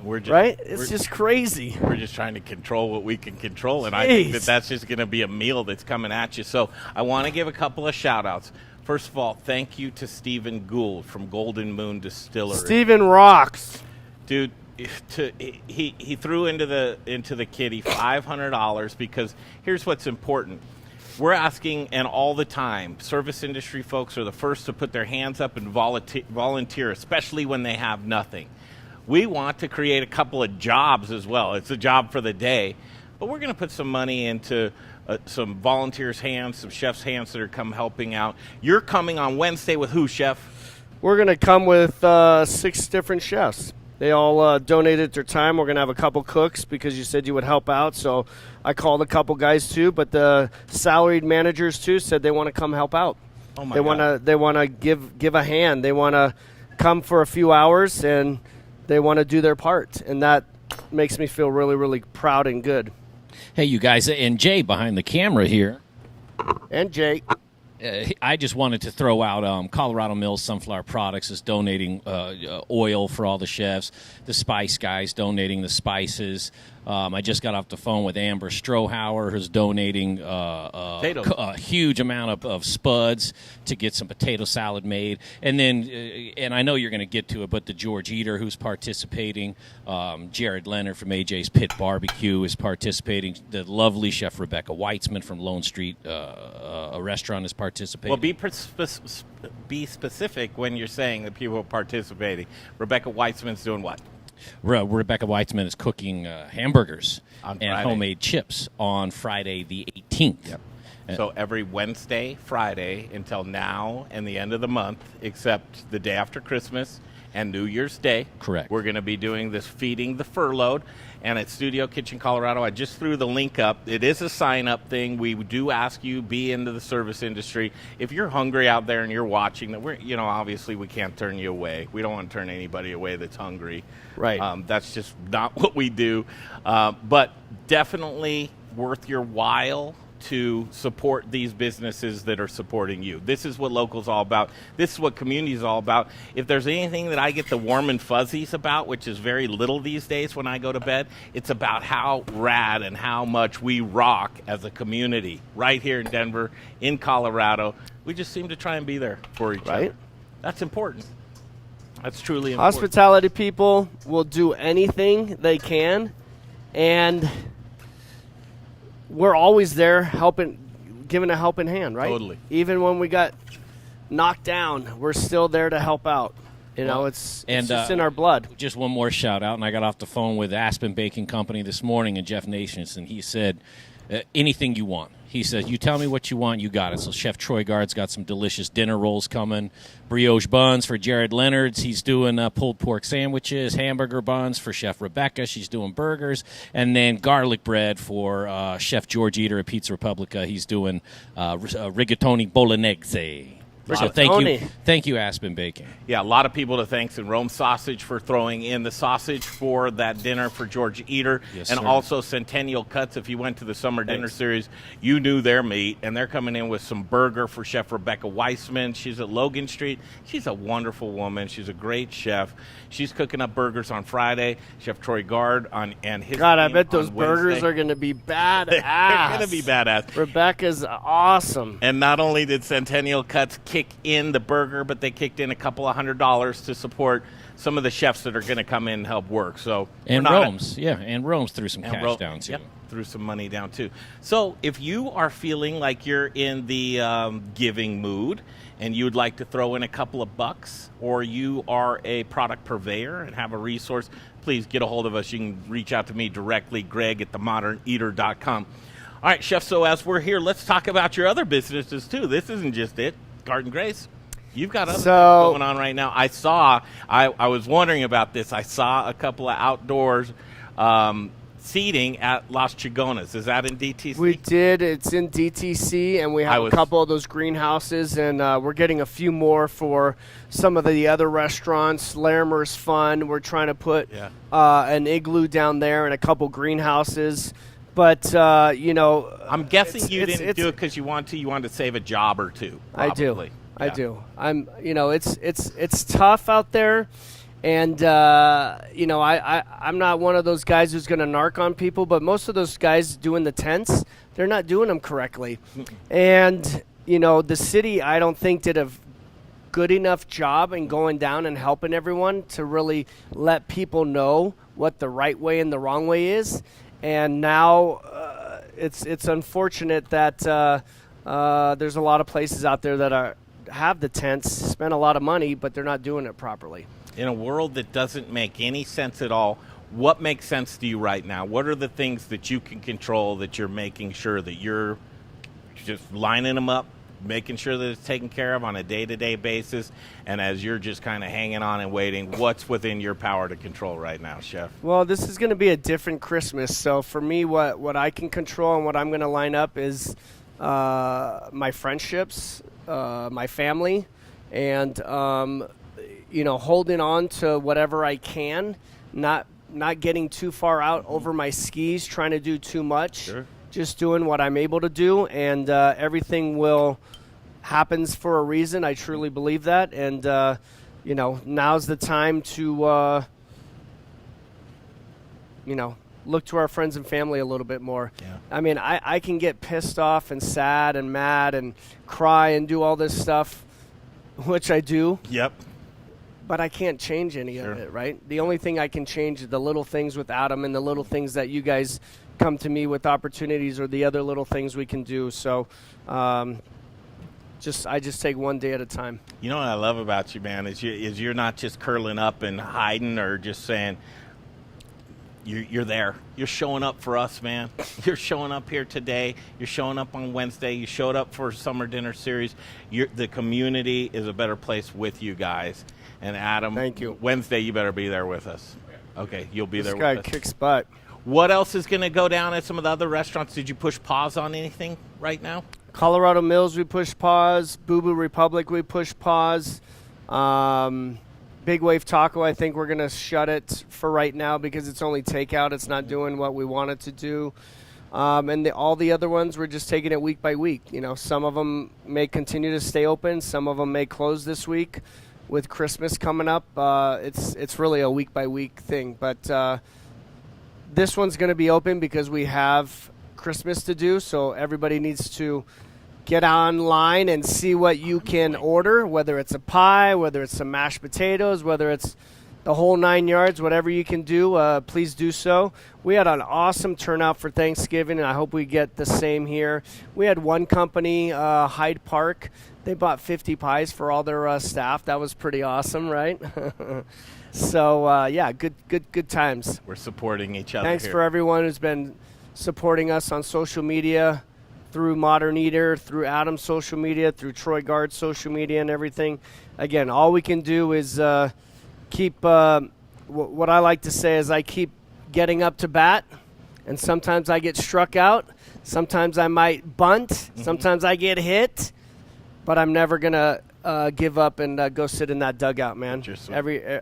[SPEAKER 2] We're just,
[SPEAKER 1] right? It's just crazy.
[SPEAKER 2] We're just trying to control what we can control, and I think that's just going to be a meal that's coming at you. So I want to give a couple of shout-outs. First of all, thank you to Stephen Gould from Golden Moon Distillery.
[SPEAKER 1] Stephen rocks.
[SPEAKER 2] Dude, he threw into the kitty $500 because here's what's important. We're asking, and all the time, service industry folks are the first to put their hands up and volunteer, especially when they have nothing. We want to create a couple of jobs as well. It's a job for the day. But we're going to put some money into some volunteers' hands, some chefs' hands that are come helping out. You're coming on Wednesday with who, Chef?
[SPEAKER 1] We're going to come with 6 different chefs. They all donated their time. We're going to have a couple cooks because you said you would help out. So I called a couple guys too, but the salaried managers too said they want to come help out.
[SPEAKER 2] Oh my God.
[SPEAKER 1] They want to give a hand. They want to come for a few hours and they want to do their part, and that makes me feel really, really proud and good.
[SPEAKER 3] Hey, you guys, and Jay behind the camera here.
[SPEAKER 1] And Jay.
[SPEAKER 3] I just wanted to throw out Colorado Mills Sunflower Products is donating oil for all the chefs. The Spice Guys donating the spices. I just got off the phone with Amber Strohauer, who's donating a huge amount of spuds to get some potato salad made. And then, and I know you're going to get to it, but the George Eater, who's participating, Jared Leonard from AJ's Pit Barbecue is participating. The lovely Chef Rebecca Weitzman from Lone Street a restaurant is participating.
[SPEAKER 2] Well, be specific when you're saying that people are participating. Rebecca Weitzman's doing what?
[SPEAKER 3] Rebecca Weitzman is cooking hamburgers
[SPEAKER 2] on
[SPEAKER 3] and
[SPEAKER 2] Friday.
[SPEAKER 3] homemade chips on Friday the 18th.
[SPEAKER 2] Yep. So every Wednesday, Friday until now and the end of the month, except the day after Christmas and New Year's Day.
[SPEAKER 3] Correct.
[SPEAKER 2] We're going to be doing this Feeding the Furloughed. And at Studio Kitchen Colorado, I just threw the link up. It is a sign-up thing. We do ask you be into the service industry. If you're hungry out there and you're watching, that obviously we can't turn you away. We don't want to turn anybody away that's hungry.
[SPEAKER 1] Right.
[SPEAKER 2] That's just not what we do. But definitely worth your while to support these businesses that are supporting you. This is what local's all about. This is what community is all about. If there's anything that I get the warm and fuzzies about, which is very little these days when I go to bed, it's about how rad and how much we rock as a community right here in Denver, in Colorado. We just seem to try and be there for each other. That's important. That's truly important.
[SPEAKER 1] Hospitality people will do anything they can, and we're always there helping, giving a helping hand, right?
[SPEAKER 2] Totally.
[SPEAKER 1] Even when we got knocked down, we're still there to help out. It's just in our blood.
[SPEAKER 3] Just one more shout out, and I got off the phone with Aspen Baking Company this morning and Jeff Nations, and he said, anything you want. He said, you tell me what you want, you got it. So Chef Troy Guard's got some delicious dinner rolls coming, brioche buns for Jared Leonard's. He's doing pulled pork sandwiches, hamburger buns for Chef Rebecca. She's doing burgers. And then garlic bread for Chef George Eater at Pizza Republica. He's doing rigatoni bolognese. So thank you, Aspen Baking.
[SPEAKER 2] Yeah, a lot of people to thanks, and Rome Sausage for throwing in the sausage for that dinner for George Eater.
[SPEAKER 3] Yes,
[SPEAKER 2] and
[SPEAKER 3] sir.
[SPEAKER 2] Also Centennial Cuts. If you went to the Summer Dinner Series, you knew their meat, and they're coming in with some burger for Chef Rebecca Weissman. She's at Logan Street. She's a wonderful woman. She's a great chef. She's cooking up burgers on Friday. Chef Troy Guard and his
[SPEAKER 1] God, I
[SPEAKER 2] team
[SPEAKER 1] bet those
[SPEAKER 2] on
[SPEAKER 1] burgers
[SPEAKER 2] Wednesday.
[SPEAKER 1] are going to be badass.
[SPEAKER 2] They're going to be badass.
[SPEAKER 1] Rebecca's awesome.
[SPEAKER 2] And not only did Centennial Cuts kick in the burger, but they kicked in a couple of $100 to support some of the chefs that are going to come in and help work. So
[SPEAKER 3] And Rome's threw some cash down, too.
[SPEAKER 2] Yep, threw some money down, too. So if you are feeling like you're in the giving mood and you'd like to throw in a couple of bucks, or you are a product purveyor and have a resource, please get a hold of us. You can reach out to me directly, greg@themoderneater.com. All right, Chef, so as we're here, let's talk about your other businesses, too. This isn't just it. Garden Grace. You've got other things going on right now. I was wondering about this. I saw a couple of outdoors seating at Las Chigonas. Is that in DTC?
[SPEAKER 1] We did. It's in DTC, and we have a couple of those greenhouses, and we're getting a few more for some of the other restaurants. Larimer's Fun. We're trying to put an igloo down there and a couple greenhouses. But,
[SPEAKER 2] I'm guessing you didn't do it because you wanted to save a job or two. Probably.
[SPEAKER 1] I do. It's tough out there. And, I'm not one of those guys who's going to narc on people, but most of those guys doing the tents, they're not doing them correctly. And, the city, I don't think, did a good enough job in going down and helping everyone to really let people know what the right way and the wrong way is. And now it's unfortunate that there's a lot of places out there that have the tents, spend a lot of money, but they're not doing it properly.
[SPEAKER 2] In a world that doesn't make any sense at all, what makes sense to you right now? What are the things that you can control that you're making sure that you're just lining them up, making sure that it's taken care of on a day-to-day basis, and as you're just kind of hanging on and waiting, what's within your power to control right now, Chef?
[SPEAKER 1] Well, this is going to be a different Christmas. So for me, what I can control and what I'm going to line up is my friendships, my family, and holding on to whatever I can, not getting too far out over my skis, trying to do too much.
[SPEAKER 2] Sure.
[SPEAKER 1] Just doing what I'm able to do, and everything happens for a reason. I truly believe that, and now's the time to look to our friends and family a little bit more.
[SPEAKER 2] Yeah.
[SPEAKER 1] I mean, I can get pissed off and sad and mad and cry and do all this stuff, which I do.
[SPEAKER 2] Yep.
[SPEAKER 1] But I can't change any of it, right? The only thing I can change is the little things with Adam and the little things that you guys come to me with opportunities, or the other little things we can do. So I just take one day at a time.
[SPEAKER 2] You know what I love about you, man, is you're not just curling up and hiding or just saying, you're there. You're showing up for us, man. You're showing up here today. You're showing up on Wednesday. You showed up for Summer Dinner Series. The community is a better place with you guys. And Adam,
[SPEAKER 1] thank you.
[SPEAKER 2] Wednesday, you better be there with us. Okay, you'll be there with
[SPEAKER 1] us.
[SPEAKER 2] us.
[SPEAKER 1] This guy kicks butt.
[SPEAKER 2] What else is going to go down at some of the other restaurants? Did you push pause on anything right now?
[SPEAKER 1] Colorado Mills, we push pause. Boo Boo Republic, we push pause. Big Wave Taco, I think we're going to shut it for right now because it's only takeout. It's not doing what we want it to do. And all the other ones, we're just taking it week by week. Some of them may continue to stay open. Some of them may close this week. With Christmas coming up, it's really a week by week thing. But this one's going to be open because we have Christmas to do. So everybody needs to get online and see what you can order, whether it's a pie, whether it's some mashed potatoes, whether it's the whole 9 yards, whatever you can do, please do so. We had an awesome turnout for Thanksgiving, and I hope we get the same here. We had one company, Hyde Park. They bought 50 pies for all their staff. That was pretty awesome, right? So, good times.
[SPEAKER 2] We're supporting each other.
[SPEAKER 1] Thanks
[SPEAKER 2] here.
[SPEAKER 1] for everyone who's been supporting us on social media, through Modern Eater, through Adam's social media, through Troy Guard's social media and everything. Again, all we can do is keep what I like to say is I keep getting up to bat, and sometimes I get struck out. Sometimes I might bunt. Sometimes I get hit. But I'm never going to give up and go sit in that dugout, man.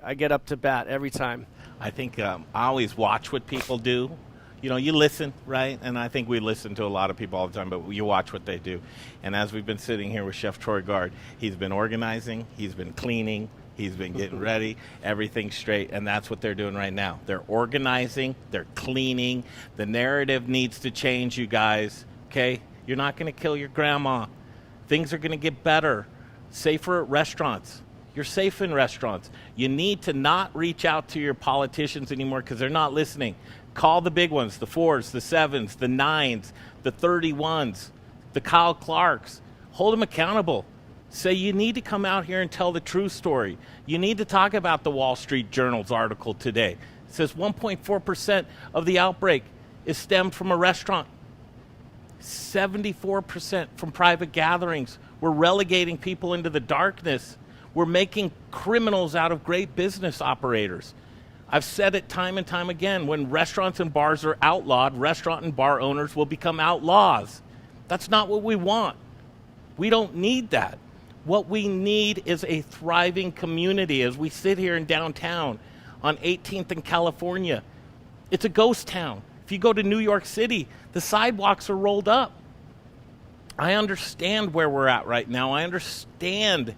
[SPEAKER 1] I get up to bat every time.
[SPEAKER 2] I think I always watch what people do. You listen, right? And I think we listen to a lot of people all the time, but you watch what they do. And as we've been sitting here with Chef Troy Guard, he's been organizing, he's been cleaning, he's been getting ready, everything's straight, and that's what they're doing right now. They're organizing, they're cleaning. The narrative needs to change, you guys, okay? You're not going to kill your grandma. Things are going to get better. Safer at restaurants. You're safe in restaurants. You need to not reach out to your politicians anymore because they're not listening. Call the big ones, the 4s, the 7s, the 9s, the 31s, the Kyle Clarks. Hold them accountable. Say you need to come out here and tell the true story. You need to talk about the Wall Street Journal's article today. It says 1.4% of the outbreak is stemmed from a restaurant. 74% from private gatherings We're relegating people into the darkness. We're making criminals out of great business operators. I've said it time and time again. When restaurants and bars are outlawed, restaurant and bar owners will become outlaws. That's not what we want. We don't need that. What we need is a thriving community. As we sit here in downtown on 18th and California, it's a ghost town. If you go to New York City, the sidewalks are rolled up. I understand where we're at right now. I understand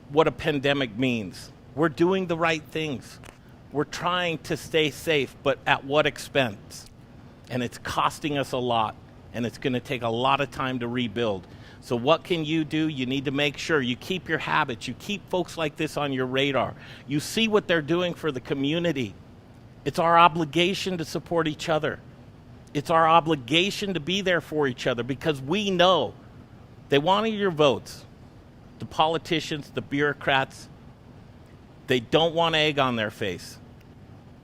[SPEAKER 2] what a pandemic means. We're doing the right things. We're trying to stay safe, but at what expense? And it's costing us a lot, and it's going to take a lot of time to rebuild. So what can you do? You need to make sure you keep your habits. You keep folks like this on your radar. You see what they're doing for the community. It's our obligation to support each other. It's our obligation to be there for each other because we know they wanted your votes. The politicians, the bureaucrats, they don't want egg on their face.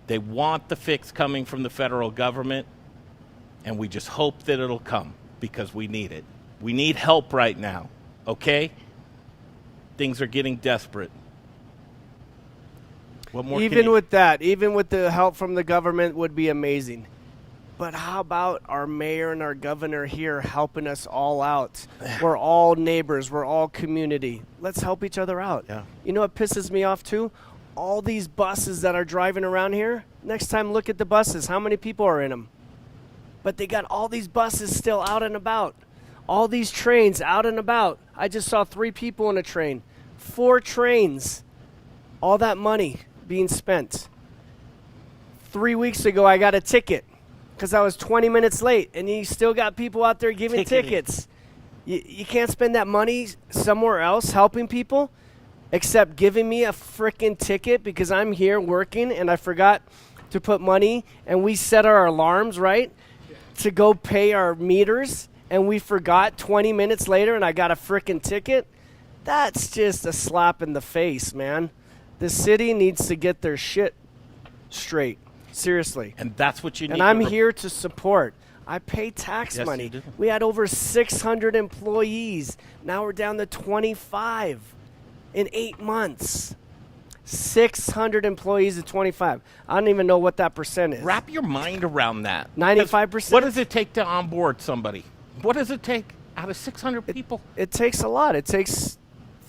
[SPEAKER 2] They want the fix coming from the federal government, and we just hope that it'll come because we need it. We need help right now, okay? Things are getting desperate. What more?
[SPEAKER 1] Even with that, even with the help from the government would be amazing. But how about our mayor and our governor here helping us all out? We're all neighbors. We're all community. Let's help each other out.
[SPEAKER 2] Yeah.
[SPEAKER 1] You know what pisses me off too? All these buses that are driving around here. Next time, look at the buses. How many people are in them? But they got all these buses still out and about. All these trains out and about. I just saw 3 people in a train. 4 trains. All that money being spent. 3 weeks ago, I got a ticket because I was 20 minutes late, and you still got people out there giving tickets. You can't spend that money somewhere else helping people except giving me a freaking ticket because I'm here working and I forgot to put money, and we set our alarms, right, to go pay our meters, and we forgot 20 minutes later and I got a freaking ticket. That's just a slap in the face, man. The city needs to get their shit straight. Seriously.
[SPEAKER 2] And that's what you need.
[SPEAKER 1] And I'm here to support. I pay tax money.
[SPEAKER 2] You do.
[SPEAKER 1] We had over 600 employees. Now we're down to 25 in 8 months. 600 employees to 25. I don't even know what that percent is.
[SPEAKER 2] Wrap your mind around that.
[SPEAKER 1] 95%?
[SPEAKER 2] What does it take to onboard somebody? What does it take out of 600 people?
[SPEAKER 1] It takes a lot. It takes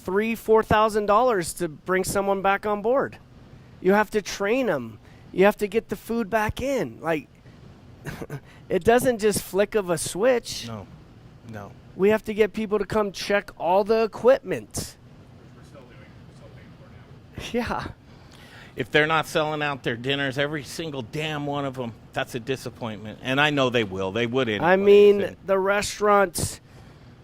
[SPEAKER 1] $3,000-$4,000 to bring someone back on board. You have to train them. You have to get the food back in. Like, it doesn't just flick of a switch.
[SPEAKER 2] No.
[SPEAKER 1] We have to get people to come check all the equipment. Yeah.
[SPEAKER 2] If they're not selling out their dinners, every single damn one of them, that's a disappointment. And I know they will. They would anyway.
[SPEAKER 1] I mean, the restaurant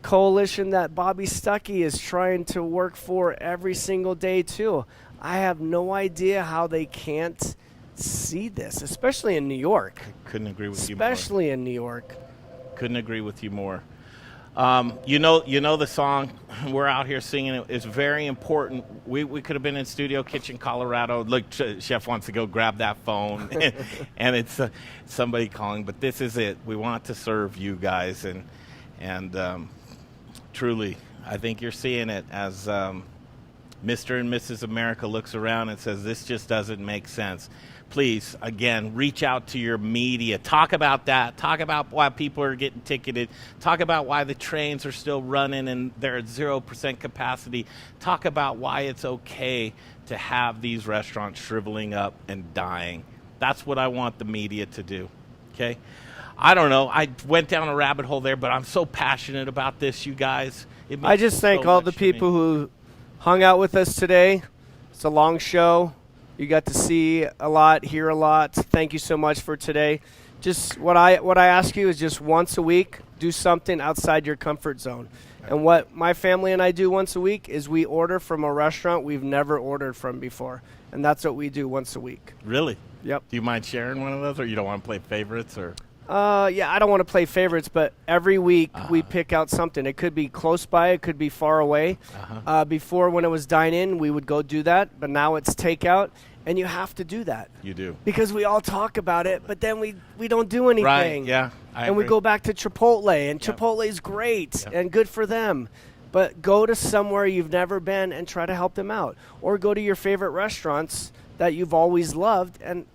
[SPEAKER 1] coalition that Bobby Stuckey is trying to work for every single day, too. I have no idea how they can't see this, especially in New York.
[SPEAKER 2] Couldn't agree with you more.
[SPEAKER 1] Especially in New York.
[SPEAKER 2] Couldn't agree with you more. You know the song. We're out here singing it. It's very important. We could have been in Studio Kitchen, Colorado. Look, Chef wants to go grab that phone, and it's somebody calling. But this is it. We want to serve you guys, and truly, I think you're seeing it as Mr. and Mrs. America looks around and says, "This just doesn't make sense." Please, again, reach out to your media. Talk about that. Talk about why people are getting ticketed. Talk about why the trains are still running and they're at 0% capacity. Talk about why it's okay to have these restaurants shriveling up and dying. That's what I want the media to do, okay? I don't know. I went down a rabbit hole there, but I'm so passionate about this, you guys.
[SPEAKER 1] I just thank all the people who hung out with us today. It's a long show. You got to see a lot, hear a lot. Thank you so much for today. Just what I ask you is just once a week, do something outside your comfort zone. And what my family and I do once a week is we order from a restaurant we've never ordered from before. And that's what we do once a week.
[SPEAKER 2] Really?
[SPEAKER 1] Yep.
[SPEAKER 2] Do you mind sharing one of those, or you don't want to play favorites? Or
[SPEAKER 1] yeah, I don't want to play favorites, but every week we pick out something. It could be close by, it could be far away. Before, when it was dine-in, we would go do that, but now it's takeout, and you have to do that.
[SPEAKER 2] You do.
[SPEAKER 1] Because we all talk about it, but then we don't do anything.
[SPEAKER 2] Right, yeah.
[SPEAKER 1] And we go back to Chipotle, and Chipotle is great and good for them. But go to somewhere you've never been and try to help them out. Or go to your favorite restaurants that you've always loved and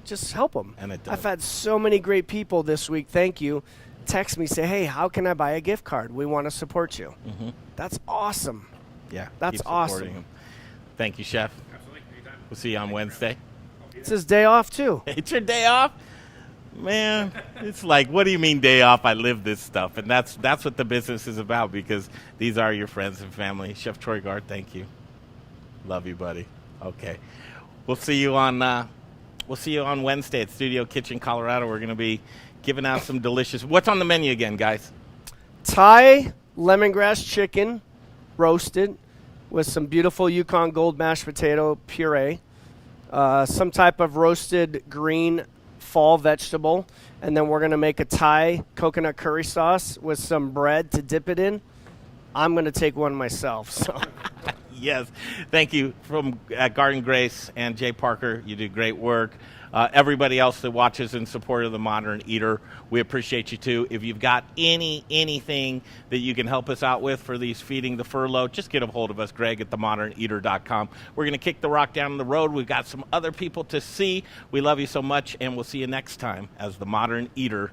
[SPEAKER 1] just help them.
[SPEAKER 2] And it does.
[SPEAKER 1] I've had so many great people this week, thank you, text me, say, hey, how can I buy a gift card? We want to support you.
[SPEAKER 2] Mm-hmm.
[SPEAKER 1] That's awesome.
[SPEAKER 2] Yeah.
[SPEAKER 1] That's
[SPEAKER 2] keep supporting
[SPEAKER 1] awesome.
[SPEAKER 2] him. Thank you, Chef.
[SPEAKER 5] Absolutely. Anytime.
[SPEAKER 2] We'll see you on Wednesday.
[SPEAKER 1] It's his day off, too.
[SPEAKER 2] It's your day off? Man, it's like, what do you mean day off? I live this stuff. And that's what the business is about, because these are your friends and family. Chef Troy Gard, thank you. Love you, buddy. Okay. We'll see you on Wednesday at Studio Kitchen, Colorado. We're going to be giving out some delicious. What's on the menu again, guys?
[SPEAKER 1] Thai lemongrass chicken, roasted, with some beautiful Yukon Gold mashed potato puree, some type of roasted green fall vegetable, and then we're going to make a Thai coconut curry sauce with some bread to dip it in. I'm going to take one myself. So.
[SPEAKER 2] Yes. Thank you from Garden Grace and Jay Parker. You do great work. Everybody else that watches in support of the Modern Eater, we appreciate you too. If you've got anything that you can help us out with for these Feeding the Furlough, just get a hold of us, Greg at themoderneater.com. We're going to kick the rock down the road. We've got some other people to see. We love you so much, and we'll see you next time as the Modern Eater